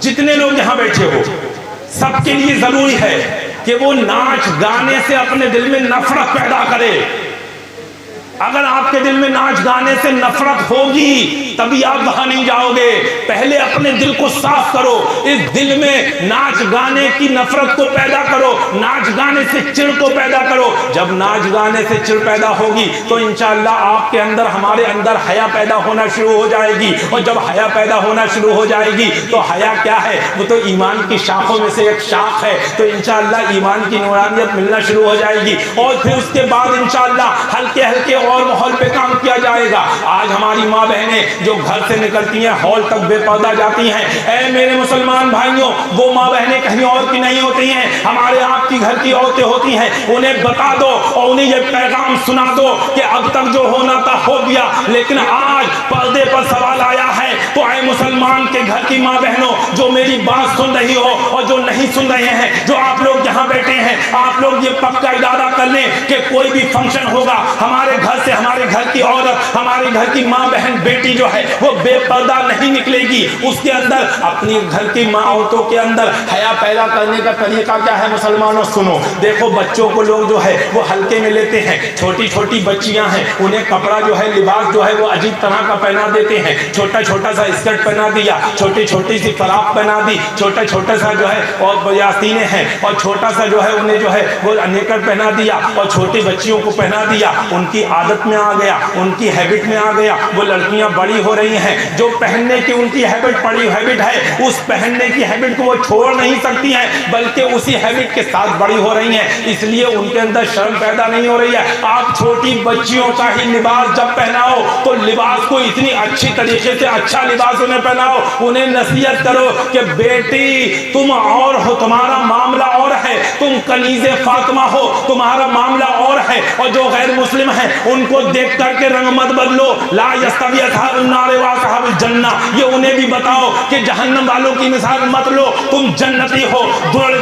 جتنے لوگ یہاں بیٹھے ہو سب کے لیے ضروری ہے کہ وہ ناچ گانے سے اپنے دل میں نفرت پیدا کرے۔ اگر آپ کے دل میں ناچ گانے سے نفرت ہوگی تبھی آپ وہاں نہیں جاؤ گے۔ پہلے اپنے دل کو صاف کرو، اس دل میں ناچ گانے کی نفرت کو پیدا کرو، ناچ گانے سے چڑ کو پیدا کرو۔ جب ناچ گانے سے چڑ پیدا ہوگی تو انشاءاللہ آپ کے اندر، ہمارے اندر حیا پیدا ہونا شروع ہو جائے گی، اور جب حیا پیدا ہونا شروع ہو جائے گی تو حیا کیا ہے؟ وہ تو ایمان کی شاخوں میں سے ایک شاخ ہے، تو انشاءاللہ ایمان کی نورانیت ملنا شروع ہو جائے گی، اور پھر اس کے بعد انشاءاللہ ہلکے ہلکے اور ماحول پہ کام کیا جائے گا۔ آج ہماری ماں بہنیں جو گھر سے نکلتی ہیں ہال تک بے پردہ جاتی ہیں، اے میرے مسلمان بھائیوں، وہ ماں بہنیں کہیں اور کی نہیں ہوتی ہیں، ہمارے آپ کی گھر کی عورتیں ہوتی ہیں۔ انہیں بتا دو اور انہیں یہ پیغام سنا دو کہ اب تک جو ہونا تھا ہو گیا، لیکن آج پردے پر سوال آیا ہے، تو اے مسلمان کے گھر کی ماں بہنوں جو میری بات سن رہی ہو اور جو نہیں سن رہے ہیں، جو آپ لوگ یہاں بیٹھے ہیں، آپ لوگ یہ پکا ارادہ کر لیں کہ کوئی بھی فنکشن ہوگا، ہمارے گھر سے ہمارے گھر کی عورت، ہمارے گھر کی ماں بہن بیٹی جو ہے وہ بے پردہ نہیں نکلے گی۔ اس کے اندر، اپنی گھر کی ماں عورتوں کے اندر حیا پیدا کرنے کا طریقہ کیا ہے مسلمانوں؟ سنو، دیکھو بچوں کو لوگ جو ہے وہ ہلکے میں لیتے ہیں، چھوٹی چھوٹی بچیاں ہیں، انہیں کپڑا جو ہے، لباس جو ہے وہ عجیب طرح کا پہنا دیتے ہیں، چھوٹا چھوٹا سا اسکرٹ پہنا دیا، چھوٹی چھوٹی سی فراق پہنا دی، چھوٹا چھوٹا سا جو ہے، اور بیاستینیں ہیں، اور چھوٹا سا جو ہے انہیں جو ہے وہ نیکر پہنا دیا، اور چھوٹی بچیوں کو پہنا دیا۔ ان کی عادت میں آ گیا، ان کی ہیبٹ میں آ گیا، وہ لڑکیاں بڑی ہو رہی ہیں، جو پہننے کی ان کی ہیبٹ پڑی ہیبٹ ہے، اس پہننے کی ہیبٹ کو وہ چھوڑ نہیں سکتی ہیں، بلکہ اسی ہیبٹ کے ساتھ بڑی ہو رہی ہیں، اس لیے ان کے اندر شرم پیدا نہیں ہو رہی ہے۔ آپ چھوٹی بچیوں کا ہی لباس جب پہناؤ تو لباس کو اتنی اچھی طریقے سے اچھا لباس انہیں پہناؤ، انہیں نصیحت کرو کہ بیٹی تم اور ہو، تمہارا معاملہ اور ہے، تم کنیز فاطمہ ہو، تمہارا معاملہ اور ہے، اور جو غیر مسلم ہیں ان کو دیکھ کر کے رنگ مت بدلو، لا یستوی اصحاب النار و اصحاب الجنہ، یہ انہیں بھی بتاؤ کہ جہنم والوں کی مثال مت لو، تم جنتی ہو،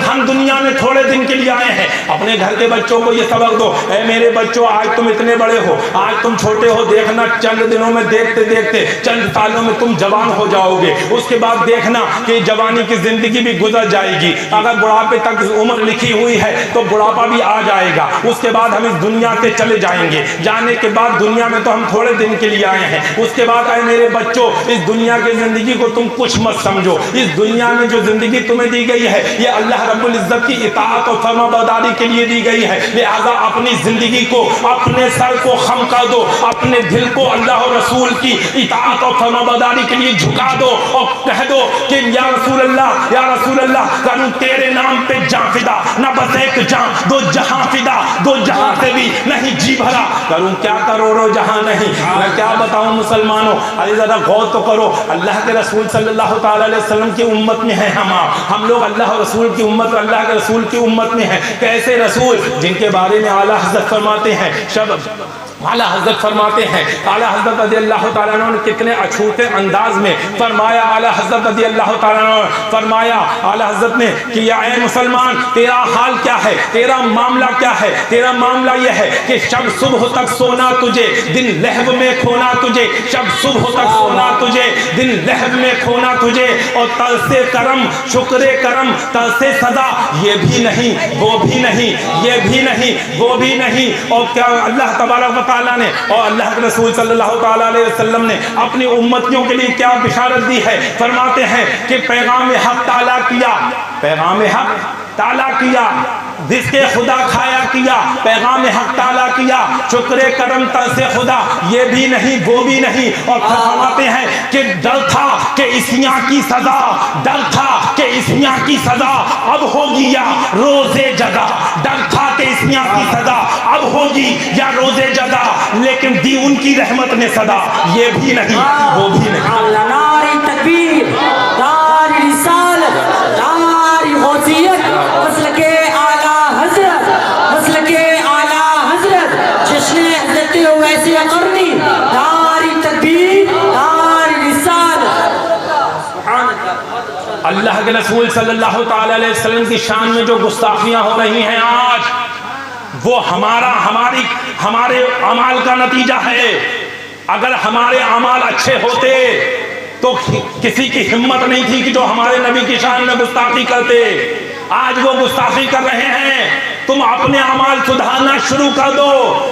ہم دنیا میں تھوڑے دن کے لیے آئے ہیں۔ اپنے گھر کے بچوں کو یہ سبق دو، اے میرے بچوں آج تم اتنے بڑے ہو، آج تم چھوٹے ہو، دیکھنا چند دنوں میں، دیکھتے دیکھتے چند سالوں میں تم جوان ہو جاؤ گے، اس کے بعد دیکھنا کہ جوانی کی زندگی بھی گزر جائے گی، اگر بڑھاپے تک عمر لکھی ہوئی ہے تو بڑھاپا بھی آ جائے گا، اس کے بعد ہم اس دنیا سے چلے جائیں گے، جانے کے بعد دنیا میں تو ہم تھوڑے دن کے لیے آئے ہیں، اس کے بعد اے میرے بچوں اس دنیا کی زندگی کو تم کچھ مت سمجھو، اس دنیا میں جو زندگی تمہیں دی گئی ہے یہ اللہ رب العزت کی اطاعت اور فرما برداری کے لیے دی گئی ہے، لہذا اپنی زندگی کو، اپنے سر کو خم کر دو، اپنے دل کو اللہ اور رسول کی اطاعت اور فرما برداری کے لیے جھکا دو، اور کہہ دو کہ یا رسول اللہ، یا رسول اللہ، کروں تیرے نام پہ جان فدا، نہ بس ایک جان، دو جہاں فدا، دو جہاں سے بھی نہیں جی بھرا، کروں کیا کروڑوں جہاں نہیں، میں کیا بتاؤں مسلمانوں، ارے ذرا غور تو کرو، اللہ کے رسول صلی اللہ تعالی علیہ وسلم کی امت میں ہیں ہم لوگ اللہ اور رسول کی امت، اللہ کے رسول کی امت میں ہیں، کیسے رسول جن کے بارے میں اعلیٰ حضرت فرماتے ہیں، اعلیٰ حضرت فرماتے ہیں، اعلیٰ حضرت رضی اللہ تعالیٰ عنہ نے کتنے اچھوتے انداز میں فرمایا، اعلیٰ حضرت رضی اللہ تعالیٰ عنہ نے فرمایا، اعلیٰ حضرت نے کہ یا اے مسلمان تیرا حال کیا ہے، تیرا معاملہ کیا ہے؟ تیرا معاملہ یہ ہے کہ شب صبح تک سونا تجھے، دن لہو میں کھونا تجھے، شب صبح تک سونا تجھے، دن لہو میں کھونا تجھے، اور تل سے کرم شکر کرم، تل سے صدا یہ بھی نہیں وہ بھی نہیں، یہ بھی نہیں وہ بھی نہیں۔ اور کیا اللہ تبارک و تعالیٰ نے اور اللہ کے رسول صلی اللہ تعالیٰ علیہ وسلم نے اپنی امتیوں کے لیے کیا بشارت دی ہے؟ فرماتے ہیں کہ پیغام حق تعالیٰ کیا، پیغام حق تعالیٰ کیا، رزق خدا کھایا کیا، پیغام حق تعالیٰ کیا، شکر کرم تل سے خدا یہ بھی نہیں وہ بھی نہیں۔ اور فرماتے ہیں کہ ڈر تھا کہ عیسیاں کی سزا، ڈر تھا کہ عیسیاں کی سزا اب ہوگی یا روز جزا، ڈر تھا کہ عیسیاں کی سزا اب ہوگی یا روز جزا، لیکن دی ان کی رحمت نے صدا یہ بھی نہیں وہ بھی نہیں۔ نعرہ تکبیر، نعرہ رسالت، نعرہ غوثیت، مسلک اعلیٰ حضرت، مسلک اعلیٰ حضرت، جشن حضرت اویس قرنی، نعرہ تکبیر، نعرہ رسالت۔ سبحان اللہ۔ اللہ کے رسول صلی اللہ تعالیٰ علیہ وسلم کی شان میں جو گستاخیاں ہو رہی ہیں آج، وہ ہمارے اعمال کا نتیجہ ہے۔ اگر ہمارے اعمال اچھے ہوتے تو کسی کی ہمت نہیں تھی کہ جو ہمارے نبی کی شان میں گستاخی کرتے۔ آج وہ گستاخی کر رہے ہیں، تم اپنے اعمال سدھارنا شروع کر دو،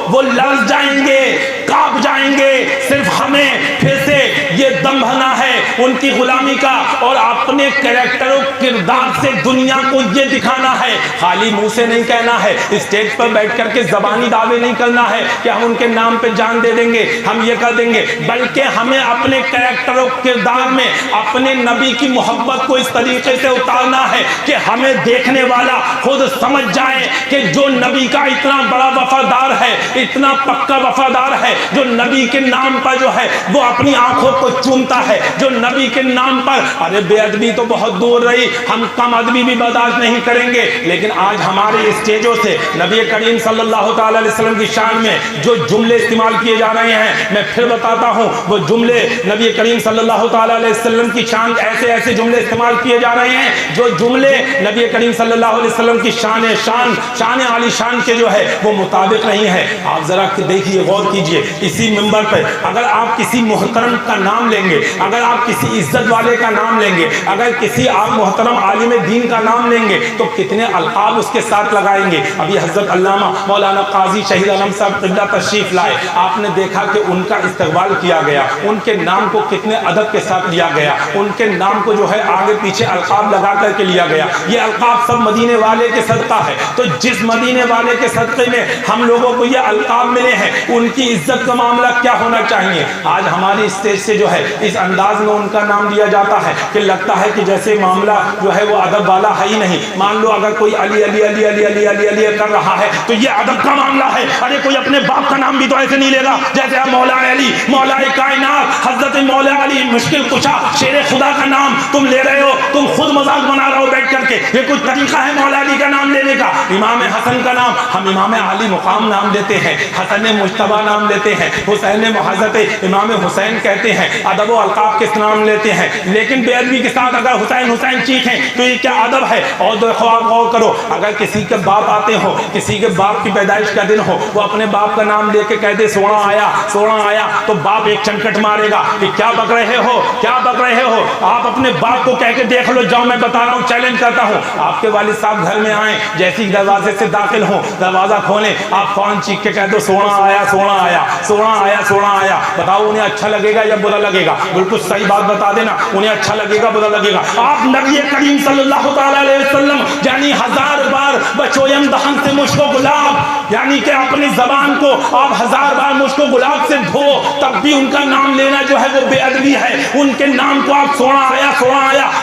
وہ لرز جائیں گے، کانپ جائیں گے۔ صرف ہمیں پھر سے یہ دم بھرنا ہے ان کی غلامی کا، اور اپنے کریکٹر و کردار سے دنیا کو یہ دکھانا ہے۔ خالی منہ سے نہیں کہنا ہے، اسٹیج پر بیٹھ کر کے زبانی دعوے نہیں کرنا ہے کہ ہم ان کے نام پہ جان دے دیں گے، ہم یہ کر دیں گے، بلکہ ہمیں اپنے کریکٹر و کردار میں اپنے نبی کی محبت کو اس طریقے سے اتارنا ہے کہ ہمیں دیکھنے والا خود سمجھ جائے کہ جو نبی کا اتنا بڑا وفادار ہے، اتنا پکا وفادار ہے، جو نبی کے نام پر جو ہے وہ اپنی آنکھوں کو چومتا ہے، جو نبی کے نام پر، ارے بے ادبی تو بہت دور رہی، ہم کم ادبی بھی برداشت نہیں کریں گے، لیکن آج ہمارے اسٹیجوں سے نبی کریم صلی اللہ تعالی علیہ وسلم کی شان میں جو جملے استعمال کیے جا رہے ہیں، میں پھر بتاتا ہوں، وہ جملے نبی کریم صلی اللہ تعالی علیہ وسلم کی شان، ایسے جملے استعمال کیے جا رہے ہیں جو جملے نبی کریم صلی اللہ علیہ وسلم کی شان عالی شان کے جو ہے وہ مطابق نہیں ہے۔ آپ ذرا دیکھیے، غور کیجئے، اسی منبر پر اگر آپ کسی محترم کا نام لیں گے، اگر آپ کسی عزت والے کا نام لیں گے، اگر کسی آپ محترم عالم دین کا نام لیں گے تو کتنے القاب اس کے ساتھ لگائیں گے۔ ابھی حضرت علامہ مولانا قاضی شہید عالم صاحب قبلہ تشریف لائے، آپ نے دیکھا کہ ان کا استقبال کیا گیا، ان کے نام کو کتنے ادب کے ساتھ لیا گیا، ان کے نام کو جو ہے آگے پیچھے القاب لگا کر کے لیا گیا۔ یہ القاب سب مدینے والے کے صدقہ ہے، تو جس مدینے والے کے صدقے میں ہم لوگوں کو یہ القاب ملے ہیں، ان کی عزت کا معاملہ کیا ہونا چاہیے۔ آج ہماری اسٹیج سے جو ہے اس انداز میں ان کا نام لیا جاتا ہے کہ لگتا ہے کہ جیسے معاملہ جو ہے وہ ادب والا ہے ہی نہیں۔ مان لو اگر کوئی علی علی علی علی علی علی علی کر رہا ہے تو یہ ادب کا معاملہ ہے۔ ارے کوئی اپنے باپ کا نام بھی تو ایسے نہیں لے گا جیسے آپ مولا علی، مولا کائنات، حضرت مولا علی مشکل کشا، شیر خدا کا نام تم لے رہے ہو، تم خود مذاق بنا رہے ہو بیٹھ کر کے۔ یہ کوئی طریقہ ہے مولا علی کا نام لینے کا؟ امام حسن کا نام ہم امام علی مقام نام لیتے ہیں، حسن مجتبی نام لیتے ہیں، حسین حضرت امام حسین کہتے ہیں، ادب و القاب کے نام لیتے ہیں، لیکن بے ادبی کے ساتھ اگر حسین حسین چیخیں تو یہ کیا ادب ہے؟ اور دیکھو آپ غور کرو، اگر کسی کے باپ آتے ہو، کسی کے باپ کی پیدائش کا دن ہو، وہ اپنے باپ کا نام لے کے کہتے سونا آیا سونا آیا، تو باپ ایک چنکٹ مارے گا کہ کیا بک رہے ہو، کیا بک رہے ہو۔ آپ اپنے باپ کو کہہ کے دیکھ لو، جاؤ میں بتا رہا ہوں، چیلنج کرتا ہوں، آپ کے والد صاحب گھر میں آئیں، جیسی دروازے سے داخل ہوں، دروازہ کھولیں، آپ فوراً چیخ کے کہہ دو سونا آیا سونا آیا سونا آیا سونا آیا، بتاؤ انہیں اچھا لگے گا یا برا لگے گا؟ بالکل صحیح بات بتا دینا، انہیں اچھا لگے گا برا لگے گا؟ آپ نبی کریم صلی اللہ تعالی علیہ وسلم یعنی 1000 بار بچویم دہن سے مشک و گلاب، یعنی کہ اپنی زبان کو آپ 1000 بار مشک و گلاب سے دھو، تب بھی ان کا نام لینا جو ہے وہ بے ادبی ہے۔ ان کے نام کو آپ سونا آیا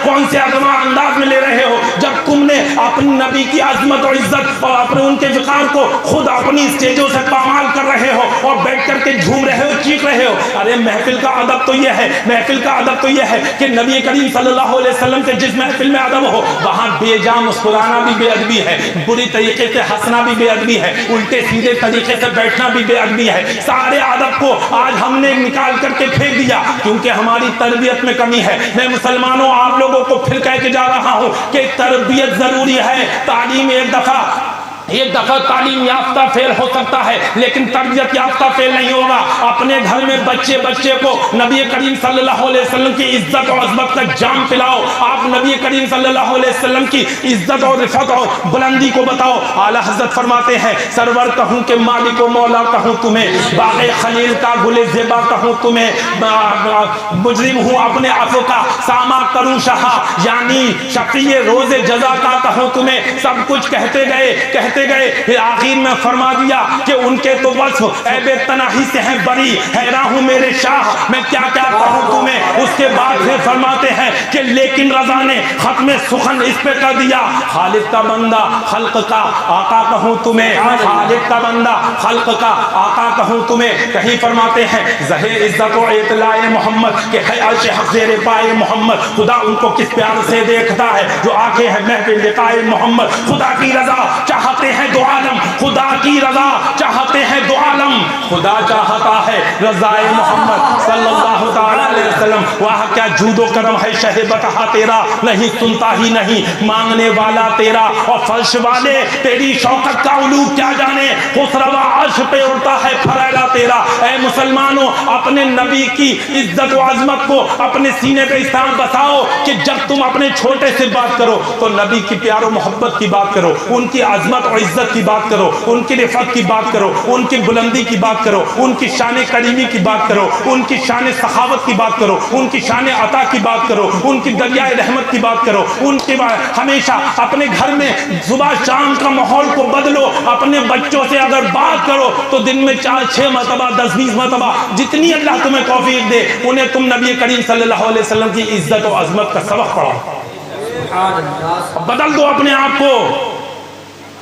کون سے عظمہ انداز میں لے رہے ہو، جب تم نے اپنے نبی کی عظمت اور عزت اور اپنے ان کے وقار کو خود اپنی اسٹیجوں سے پامال کر رہے ہو اور بیٹھ کر کے جھوم رہے ہو، چیخ رہے ہو۔ ارے محفل کا ادب تو یہ ہے، محفل کا ادب ادب تو یہ ہے کہ نبی کریم صلی اللہ علیہ وسلم کے جس محفل میں ادب ہو وہاں بے جا مسکرانا بھی بے ادبی ہے، بری طریقے سے ہنسنا بھی بے ادبی ہے، الٹے سیدھے طریقے سے بیٹھنا بھی بے ادبی ہے۔ سارے ادب کو آج ہم نے نکال کر کے پھینک دیا کیونکہ ہماری تربیت میں کمی ہے۔ میں مسلمانوں آپ لوگوں کو پھر کہہ کے جا رہا ہوں کہ تربیت ضروری ہے۔ تعلیم ایک دفعہ تعلیم یافتہ فیل ہو سکتا ہے لیکن تربیت یافتہ فیل نہیں ہوگا۔ اپنے گھر میں بچے کو نبی کریم صلی اللہ علیہ وسلم کی عزت اور عظمت کا جام پلاؤ۔ آپ نبی کریم صلی اللہ علیہ وسلم کی عزت اور رفعت اور بلندی کو بتاؤ۔ اعلیٰ حضرت فرماتے ہیں سرور کہوں کہ مالک و مولا کہوں تمہیں، باغ خلیل کا گل زیبا کہوں تمہیں، مجرم ہوں اپنے عفو کا ساما کروں شہا، یعنی شفیع روز جزا کا کہوں تمہیں۔ سب کچھ کہتے گئے پھر آخر میں فرما دیا کہ ان کے تو وصف عیب تناہی سے ہیں بری، حیران ہوں میرے شاہ میں کیا کہوں تمہیں۔ اس کے بعد پھر فرماتے ہیں کہ لیکن رضا نے ختم سخن اس پہ کر دیا، خالق کا بندہ خلق کا آقا کہوں تمہیں، خالق کا بندہ خلق کا آقا کہوں تمہیں۔ کہیں فرماتے ہیں ظہیر عزت و اطلاع محمد کہ ہے عرش حق زیر پائے محمد، خدا ان کو کس پیار سے دیکھتا ہے جو آنکھیں ہیں محفل لقاء محمد۔ خدا کی رضا چاہتے ہیں دو عالم، خدا کی رضا چاہتے ہیں دو عالم، خدا چاہتا ہے رضا محمد صلی اللہ تعالی علیہ وسلم۔ واہ کیا جود و کرم ہے شہ بتہا تیرا، نہیں سنتا ہی نہیں مانگنے والا تیرا، اور فرش والے تیری شوکت کا علو کیا جانے، خسروا عرش پہ اڑتا ہے پھریلا تیرا۔ اے مسلمانوں اپنے نبی کی عزت و عظمت کو اپنے سینے پہ اس طرح بساؤ کہ جب تم اپنے چھوٹے سے بات کرو تو نبی کی پیار و محبت کی بات کرو، ان کی عظمت اور عزت کی بات کرو، ان کی رفعت کی بات کرو، ان کی بلندی کی بات کرو، ان کی شان کریمی کی بات کرو، ان کی شان سخاوت کی بات کرو، ان کی شان عطا کی بات کرو، ان کی دریائے رحمت کی بات کرو، ان کے ہمیشہ اپنے گھر میں صبح شام کا ماحول کو بدلو۔ اپنے بچوں سے اگر بات کرو تو دن میں 4-6 مرتبہ 10-20 مرتبہ جتنی اللہ تمہیں توفیق دے انہیں تم نبی کریم صلی اللہ علیہ وسلم کی عزت و عظمت کا سبق پڑھاؤ، بدل دو اپنے آپ کو۔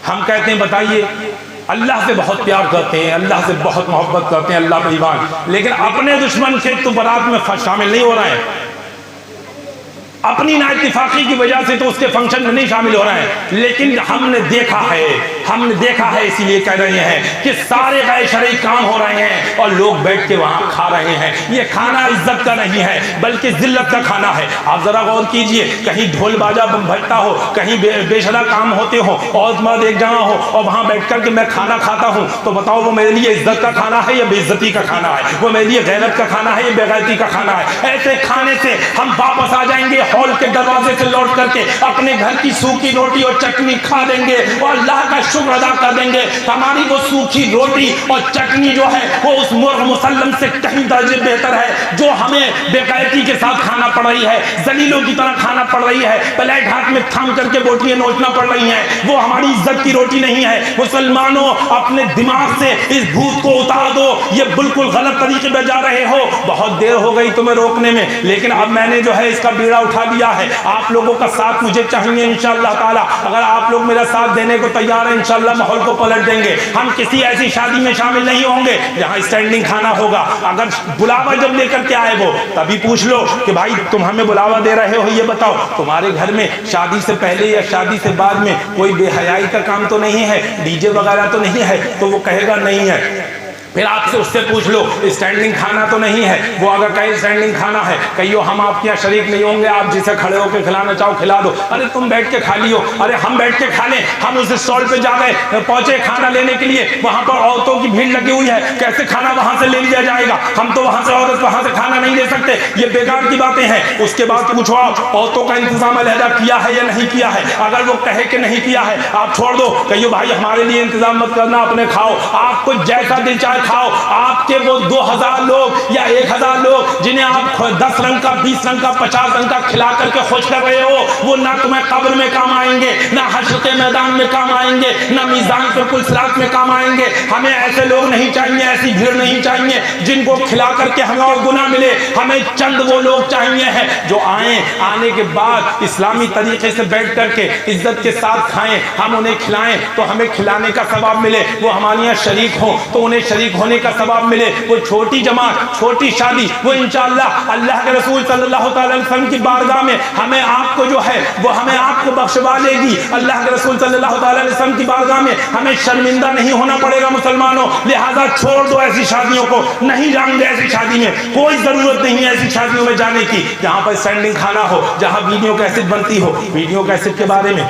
ہم کہتے ہیں بتائیے اللہ سے بہت پیار کرتے ہیں، اللہ سے بہت محبت کرتے ہیں، اللہ پہ ایمان، لیکن اپنے دشمن کے تو برات میں شامل نہیں ہو رہے ہیں، اپنی نا اتفاقی کی وجہ سے تو اس کے فنکشن میں نہیں شامل ہو رہے ہیں۔ لیکن ہم نے دیکھا ہے اسی لیے کہہ رہے ہیں کہ سارے غیر شرعی کام ہو رہے ہیں اور لوگ بیٹھ کے وہاں کھا رہے ہیں۔ یہ کھانا عزت کا نہیں ہے بلکہ ذلت کا کھانا ہے۔ آپ ذرا غور کیجئے، کہیں ڈھول باجا بجتا ہو، کہیں بے شرع کام ہوتے ہو اور مرد ایک جگہ ہو اور وہاں بیٹھ کر کے میں کھانا کھاتا ہوں تو بتاؤ وہ میرے لیے عزت کا کھانا ہے یا بے عزتی کا کھانا ہے؟ وہ میرے لیے غیرت کا کھانا ہے یا بے غیرتی کا کھانا ہے؟ ایسے کھانے سے ہم واپس آ جائیں گے ہال کے دروازے سے لوٹ کر کے اپنے گھر کی سوکھی روٹی اور چٹنی کھا دیں گے اور اللہ کا شکر ادا کر دیں گے۔ ہماری وہ سوکھی روٹی اور چٹنی جو ہے وہ اس مرغ مسلم سے کہیں درجے بہتر ہے جو ہمیں بے غیرتی کے ساتھ کھانا پڑ رہی ہے، ذلیلوں کی طرح کھانا پڑ رہی ہے، پلیٹ ہاتھ میں تھام کر کے بوٹیاں نوچنا پڑ رہی ہیں۔ وہ ہماری عزت کی روٹی نہیں ہے۔ مسلمانوں اپنے دماغ سے اس بھوت کو اتار دو، یہ بالکل غلط طریقے پہ جا رہے ہو۔ بہت دیر ہو گئی تمہیں روکنے میں لیکن اب میں نے جو ہے اس کا بیڑا اٹھا لیا ہے۔ آپ لوگوں کا ساتھ مجھے چاہیے انشاءاللہ تعالی۔ اگر آپ لوگ میرا ساتھ دینے کو تیار ہیں انشاءاللہ ماحول کو پلٹ دیں گے۔ ہم کسی ایسی شادی میں شامل نہیں ہوں گے جہاں اسٹینڈنگ کھانا ہوگا۔ اگر بلاوا جب لے کر کے آئے وہ تبھی پوچھ لو کہ بھائی تم ہمیں بلاوا دے رہے ہو، یہ بتاؤ تمہارے گھر میں شادی سے پہلے یا شادی سے بعد میں کوئی بے حیائی کا کام تو نہیں ہے، ڈی جے وغیرہ تو نہیں ہے؟ تو وہ کہے گا نہیں ہے۔ پھر آپ سے اس سے پوچھ لو اسٹینڈنگ کھانا تو نہیں ہے، وہ اگر کہیں اسٹینڈنگ کھانا ہے کہیو ہم آپ کے یہاں شریک نہیں ہوں گے، آپ جسے کھڑے ہو کے کھلانا چاہو کھلا دو۔ ارے تم بیٹھ کے کھا لیو، ارے ہم بیٹھ کے کھا لیں، ہم اس اسٹال پہ جا گئے پہنچے کھانا لینے کے لیے، وہاں پر عورتوں کی بھیڑ لگی ہوئی ہے، کیسے کھانا وہاں سے لے لیا جائے گا؟ ہم تو وہاں سے عورت وہاں سے کھانا نہیں لے سکتے، یہ بیکار کی باتیں ہیں۔ اس کے بعد پوچھو عورتوں کا انتظام علیحدہ کیا ہے یا نہیں کیا ہے؟ اگر وہ کہے کہ نہیں کیا ہے آپ چھوڑ دو، کہیو بھائی ہمارے لیے انتظام مت کرنا، اپنے کھاؤ، آپ کو جیسا دل چاہے کھاؤ۔ آپ کہ وہ 2000 لوگ یا 1000 لوگ جنہیں آپ 10 رنگ کا 20 رنگ کا 50 رنگ کا کھلا کر کے خوش کر رہے ہو، وہ نہ تمہیں قبر میں کام آئیں گے، نہ حشر کے میدان میں کام آئیں گے، نہ میزان پہ پل صراط میں کام آئیں گے۔ ہمیں ایسے لوگ نہیں چاہیے، ایسی بھیڑ نہیں چاہیے جن کو کھلا کر کے ہمیں اور گناہ ملے۔ ہمیں چند وہ لوگ چاہیے ہیں جو آئیں، آنے کے بعد اسلامی طریقے سے بیٹھ کر کے عزت کے ساتھ کھائیں، ہم انہیں کھلائیں تو ہمیں کھلانے کا ثواب ملے۔ وہ ہمارے یہاں شریک ہوں تو انہیں شریک شریک ہونے کا ثواب ملے، وہ چھوٹی جماعت، چھوٹی شادی، وہ انشاءاللہ اللہ کے رسول صلی اللہ تعالی علیہ وسلم کی بارگاہ میں ہمیں آپ کو جو ہے وہ ہمیں آپ کو بخشوا لے گی۔ اللہ کے رسول صلی اللہ تعالی علیہ وسلم کی بارگاہ میں ہمیں شرمندہ نہیں ہونا پڑے گا مسلمانوں، لہذا چھوڑ دو ایسی شادیوں کو، نہیں جائیں گے ایسی شادی میں، کوئی ضرورت نہیں ہے ایسی شادیوں میں جانے کی جہاں پر سینڈنگ کھانا ہو، جہاں ویڈیو کیسٹ بنتی ہو۔ ویڈیو کیسٹ کے بارے میں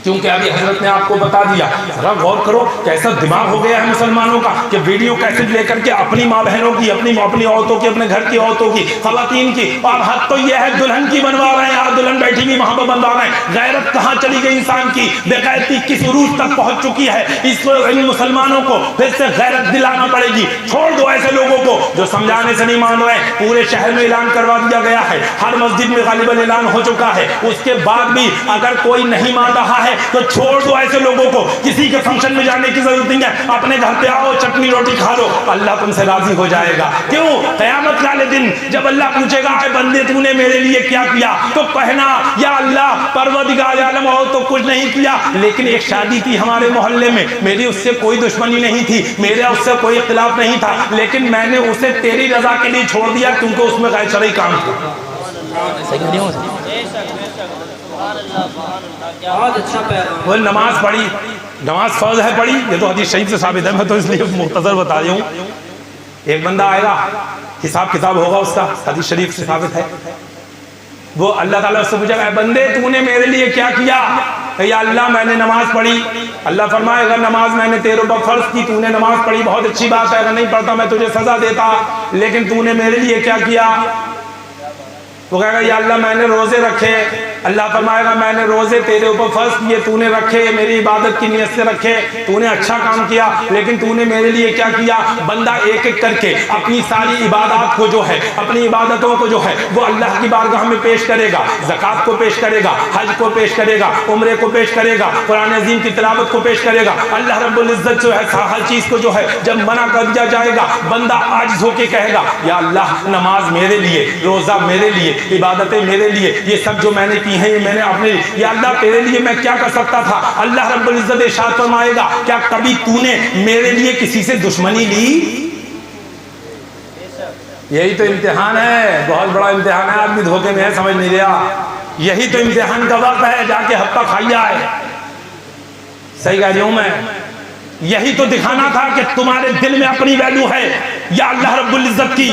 کیونکہ ابھی حضرت نے آپ کو بتا دیا، ذرا غور کرو کیسا دماغ ہو گیا ہے مسلمانوں کا کہ ویڈیو کیسٹ لے کر کے اپنی ماں بہنوں کی، اپنی عورتوں کی، اپنے گھر کی عورتوں کی، خواتین کی، اور حد تو یہ ہے دلہن کی بنوا رہے ہیں، یار دلہن بیٹھی بھی وہاں پہ بنوا رہے ہیں۔ غیرت کہاں چلی گئی انسان کی؟ بے غیرتی کس عروج تک پہنچ چکی ہے؟ اس ان مسلمانوں کو پھر سے غیرت دلانا پڑے گی۔ چھوڑ دو ایسے لوگوں کو جو سمجھانے سے نہیں مان رہے ہیں۔ پورے شہر میں اعلان کروا دیا گیا ہے، ہر مسجد میں غالباً اعلان ہو چکا ہے، اس کے بعد بھی اگر کوئی نہیں مان رہا ہے تو چھوڑ دو ایسے لوگوں کو، کسی کے فنکشن میں جانے کی ضرورت نہیں ہے، اپنے گھر پہ آؤ، چٹنی روٹی کھا لو، اللہ تم سے راضی ہو جائے گا۔ کیوں؟ قیامت والے دن جب اللہ پوچھے گا اے بندے تو نے میرے لیے کیا کیا، تو کہنا یا اللہ پروردگار عالم اور تو کچھ نہیں کیا، لیکن ایک شادی تھی ہمارے محلے میں، میری اس سے کوئی دشمنی نہیں تھی، میرا اس سے کوئی اختلاف نہیں تھا، لیکن میں نے اسے تیری رضا کے لیے چھوڑ دیا کیونکہ اس میں غیر شرعی کام تھا۔ وہ نماز پڑھی، نماز فرض ہے پڑھی، یہ تو حدیث شریف سے ثابت ہے، میں تو اس لیے مختصر بتا رہی ہوں۔ ایک بندہ آئے گا، حساب کتاب ہوگا اس کا، حدیث شریف سے ثابت ہے، وہ اللہ تعالیٰ اس سے پوچھے گا اے بندے تو نے میرے لیے کیا کیا؟ یا اللہ میں نے نماز پڑھی۔ اللہ فرمائے اگر نماز میں نے تیرے اوپر فرض کی، تو نے نماز پڑھی، بہت اچھی بات ہے، اگر نہیں پڑھتا میں تجھے سزا دیتا، لیکن تو نے میرے لیے کیا کیا؟ وہ کہے گا یا اللہ میں نے روزے رکھے۔ اللہ فرمائے گا میں نے روزے تیرے اوپر فرض کیے، تو نے رکھے، میری عبادت کی نیت سے رکھے، تو نے اچھا کام کیا، لیکن تو نے میرے لیے کیا کیا؟ بندہ ایک ایک کر کے اپنی ساری عبادات کو جو ہے، اپنی عبادتوں کو جو ہے وہ اللہ کی بارگاہ میں پیش کرے گا، زکوٰۃ کو پیش کرے گا، حج کو پیش کرے گا، عمرے کو پیش کرے گا، قرآن عظیم کی تلاوت کو پیش کرے گا۔ اللہ رب العزت جو ہے ہر چیز کو جو ہے جب منع کر دیا جائے گا، بندہ عاجز ہو کے کہے گا یا اللہ نماز میرے لیے، روزہ میرے لیے، عبادتیں میرے لیے، یہ سب جو میں نے کی ہیں یہ میں نے اپنے لیے، یا اللہ تیرے لیے میں کیا کر سکتا تھا؟ اللہ رب العزت ارشاد فرمائے گا کیا کبھی تو نے میرے لیے کسی سے دشمنی لی؟ یہی تو امتحان ہے، بہت بڑا امتحان ہے، آدمی دھوکے میں ہے سمجھ نہیں رہا، یہی تو امتحان کا وقت ہے، جا کے حتہ کھائی آئے۔ صحیح کہہ رہی ہوں میں؟ یہی تو دکھانا تھا کہ تمہارے دل میں اپنی ویلیو ہے، یا اللہ رب العزت کی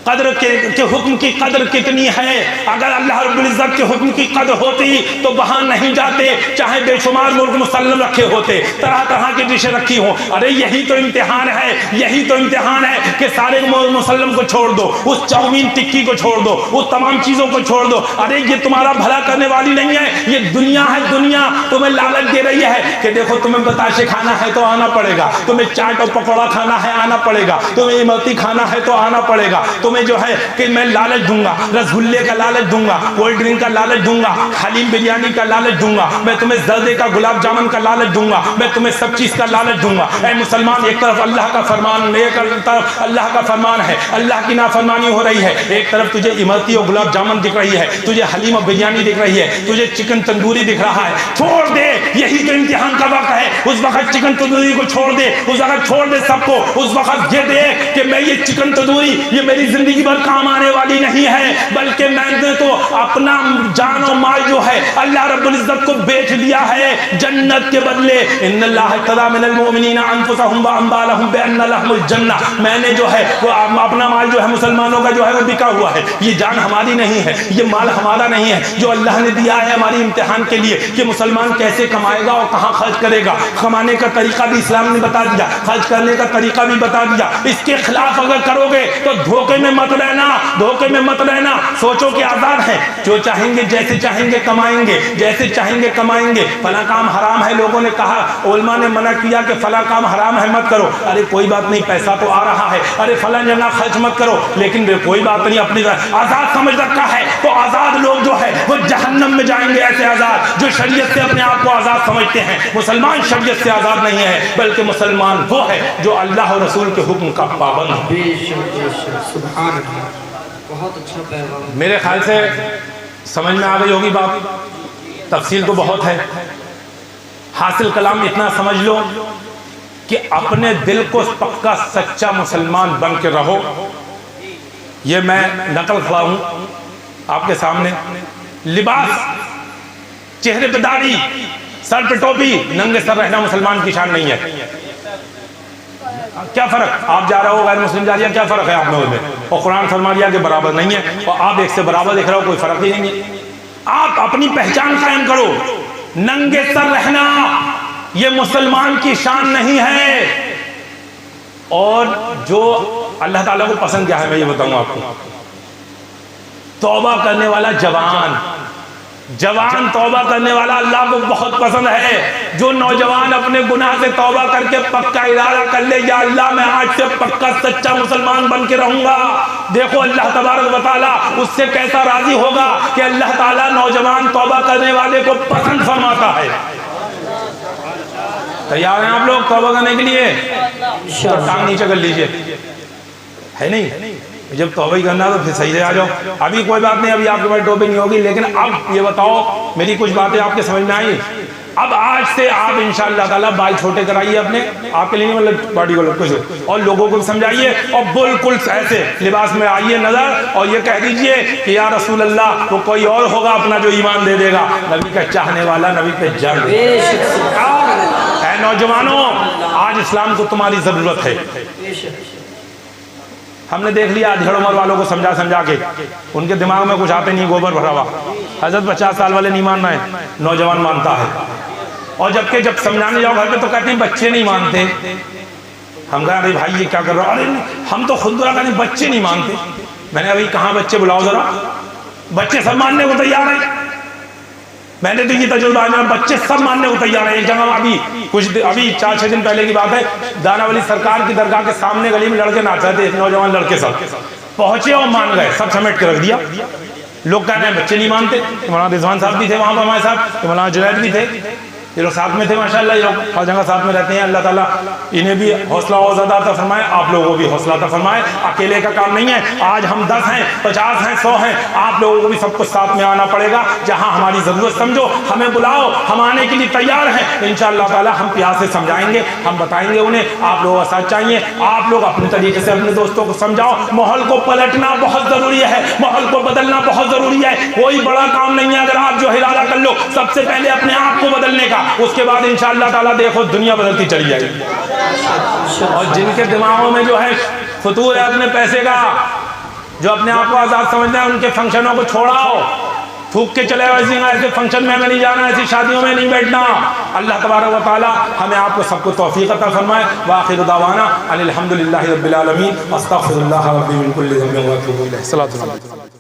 قدر کے حکم کی قدر کتنی ہے۔ اگر اللہ رب العزت کے حکم کی قدر ہوتی تو وہاں نہیں جاتے، چاہے بے شمار مرغ مسلم رکھے ہوتے، طرح طرح کی ڈشیں رکھی ہوں۔ ارے یہی تو امتحان ہے، یہی تو امتحان ہے کہ سارے مرغ مسلم کو چھوڑ دو، اس چاؤمین ٹکی کو چھوڑ دو، اس تمام چیزوں کو چھوڑ دو۔ ارے یہ تمہارا بھلا کرنے والی نہیں ہے، یہ دنیا ہے، دنیا تمہیں لالچ دے رہی ہے کہ دیکھو تمہیں بتاشے کھانا ہے تو آنا پڑے گا، تمہیں چاٹ اور پکوڑا کھانا ہے آنا پڑے گا، تمہیں امرتی کھانا ہے تو آنا پڑے گا، تمہیں جو ہے کہ میں لالچ دوں گا، رسگلے کا لالچ دوں گا، کولڈ ڈرنک کا لالچ دوں گا، حلیم بریانی کا لالچ دوں گا، میں تمہیں زردے کا گلاب جامن کا لالچ دوں گا، میں تمہیں سب چیز کا لالچ دوں گا۔ اے مسلمان ایک طرف اللہ کا فرمان، ایک طرف اللہ کا فرمان ہے، اللہ کی نافرمانی ہو رہی ہے، ایک طرف تجھے امرتی اور گلاب جامن دکھ رہی ہے، تجھے حلیم اور بریانی دکھ رہی ہے، تجھے چکن تندوری دکھ رہا ہے، چھوڑ دے، یہی تو امتحان کا وقت ہے، اس وقت چکن تندوری کو چھوڑ دے، اس وقت چھوڑ دے سب کو، اس وقت یہ دیکھ کہ میں یہ چکن تندوری یہ میری زندگی بھر کام آنے والی نہیں ہے، بلکہ میں نے تو اپنا جان و مال جو ہے اللہ رب العزت کو بیچ دیا ہے جنت کے بدلے۔ ان اللہ اشتری من المؤمنین انفسهم واموالهم بان لهم الجنہ، میں نے جو ہے وہ اپنا مال جو ہے مسلمانوں کا جو ہے وہ بکا ہوا ہے، یہ جان ہماری نہیں ہے، یہ مال ہمارا نہیں ہے، جو اللہ نے دیا ہے ہماری امتحان کے لیے کہ مسلمان کیسے کمائے گا اور کہاں خرچ کرے گا۔ کمانے کا طریقہ بھی اسلام نے بتا دیا، خرچ کرنے کا طریقہ بھی بتا دیا، اس کے خلاف اگر کرو گے تو دھوکے میں مت رہنا، دھوکے میں مت رہنا، سوچو کہ آزاد ہیں، جو چاہیں گے جیسے چاہیں گے کمائیں گے، جیسے چاہیں گے کمائیں گے، فلاں کام حرام ہے، لوگوں نے کہا علماء نے منع کیا کہ فلاں کام حرام ہے مت کرو، ارے کوئی بات نہیں پیسہ تو آ رہا ہے، ارے فلاں جگہ خرچ مت کرو، لیکن کوئی بات نہیں اپنی آزاد سمجھ رکھا ہے، تو آزاد لوگ جو ہے وہ جہنم میں جائیں گے، ایسے آزاد جو شریعت سے اپنے آپ کو آزاد سمجھتے ہیں۔ مسلمان شریعت سے آزاد نہیں ہے، بلکہ مسلمان وہ ہے جو اللہ اور رسول کے حکم کا پابند ہے۔ سبحان اللہ، بہت اچھا پیغام۔ میرے خیال سے سمجھ میں آ گئی ہوگی بات، تفصیل تو بہت ہے، حاصل کلام اتنا سمجھ لو کہ اپنے دل کو پکا سچا مسلمان بن کے رہو. یہ میں نقل کھڑا ہوں آپ کے سامنے. لباس، چہرے پہ داڑھی، سر پہ ٹوپی، ننگے سر رہنا مسلمان کی شان نہیں ہے. کیا فرق؟ آپ جا رہے ہو، غیر مسلم جا رہی ہے، کیا فرق ہے آپ لوگوں میں؟ اور قرآن فرما دیا کہ برابر نہیں ہے، اور آپ ایک سے برابر دیکھ رہے ہو، کوئی فرق ہی نہیں ہے. آپ اپنی پہچان قائم کرو. ننگے سر رہنا یہ مسلمان کی شان نہیں ہے. اور جو اللہ تعالیٰ کو پسند کیا ہے میں یہ بتاؤں آپ کو. توبہ کرنے والا جوان توبہ کرنے والا اللہ کو بہت پسند ہے. جو نوجوان اپنے گناہ سے توبہ کر کے پکا ارادہ کر لے یا اللہ میں آج سے پکا سچا مسلمان بن کے رہوں گا، دیکھو اللہ تبارک و تعالیٰ اس سے کیسا راضی ہوگا کہ اللہ تعالیٰ نوجوان توبہ کرنے والے کو پسند فرماتا ہے. تیار ہیں آپ لوگ توبہ کرنے کے لیے؟ ٹانگ نیچے کر لیجئے. ہے نہیں؟ جب توبہ ہی کرنا تو پھر صحیح سے آ جاؤ. ابھی کوئی بات نہیں، ابھی آپ کے پاس توبہ نہیں ہوگی، لیکن اب یہ بتاؤ، میری کچھ باتیں آپ کے سمجھ میں آئی؟ اب آج سے آپ انشاءاللہ تعالیٰ بال چھوٹے کرائیے اپنے، آپ کے لیے نہیں مطلب باڈی کو کچھ، اور لوگوں کو سمجھائیے، اور بالکل ایسے لباس میں آئیے نظر، اور یہ کہہ دیجئے کہ یا رسول اللہ، وہ کوئی اور ہوگا اپنا جو ایمان دے دے گا. نبی کا چاہنے والا نبی پہ جان. اے نوجوانوں، آج اسلام کو تمہاری ضرورت ہے. ہم نے دیکھ لیا ادھیڑ عمر والوں کو سمجھا کے، ان کے دماغ میں کچھ آتے نہیں، گوبر بھرا ہوا. حضرت 50 سال والے نہیں ماننا ہے، نوجوان مانتا ہے. اور جب سمجھانے جاؤ گھر پہ تو کہتے ہیں بچے نہیں مانتے. ہم کہا ارے بھائی یہ کیا کر رہا ہو؟ ارے ہم تو خود برا کہتے ہیں بچے نہیں مانتے. میں نے ابھی کہاں بچے بلاؤ ذرا، بچے سب ماننے کو تیار ہیں. میں نے تو یہ تجربہ ہے، بچے سب ماننے کو تیار ہیں. ایک جگہ ابھی 4-6 دن پہلے کی بات ہے، دانا والی سرکار کی درگاہ کے سامنے گلی میں لڑکے ناچ رہے تھے، ایک نوجوان لڑکے سب پہنچے اور مان گئے، سب سمیٹ کے رکھ دیا. لوگ کہہ رہے ہیں بچے نہیں مانتے. مولانا رضوان صاحب بھی تھے وہاں پر ہمارے ساتھ، مولانا جنید بھی تھے، یہ لوگ ساتھ میں تھے. ماشاءاللہ یہ لوگ ہر جگہ ساتھ میں رہتے ہیں. اللہ تعالیٰ انہیں بھی حوصلہ و زیادہ عطا فرمائے، آپ لوگوں کو بھی حوصلہ عطا فرمائے. اکیلے کا کام نہیں ہے. آج ہم 10 ہیں، 50 ہیں، 100 ہیں، آپ لوگوں کو بھی سب کچھ ساتھ میں آنا پڑے گا. جہاں ہماری ضرورت سمجھو، ہمیں بلاؤ، ہم آنے کے لیے تیار ہیں. انشاءاللہ تعالیٰ ہم پیار سے سمجھائیں گے، ہم بتائیں گے انہیں. آپ لوگوں کا ساتھ چاہیے. آپ لوگ اپنے طریقے سے اپنے دوستوں کو سمجھاؤ. ماحول کو پلٹنا بہت ضروری ہے، ماحول کو بدلنا بہت ضروری ہے. کوئی بڑا کام نہیں ہے اگر آپ جو ارادہ کر لو سب سے پہلے اپنے آپ کو بدلنے کا، اس کے بعد انشاءاللہ تعالیٰ دیکھو دنیا بدلتی چلی جائے گی. اور جن کے دماغوں میں جو ہے فطور ہے اپنے پیسے کا، جو اپنے آپ کو آزاد سمجھنا ہے، ان کے فنکشنوں کو چھوڑاؤ. تھوک کے چلے ایسے فنکشن میں ہمیں نہیں جانا، ایسی شادیوں میں نہیں بیٹھنا. اللہ تبارک و تعالیٰ ہمیں آپ کو سب کو توفیق عطا فرمائے. وآخر دعوانا ان الحمد للہ رب العالمین. استغفر اللہ ربی من کل ذنب و اتوب الیہ.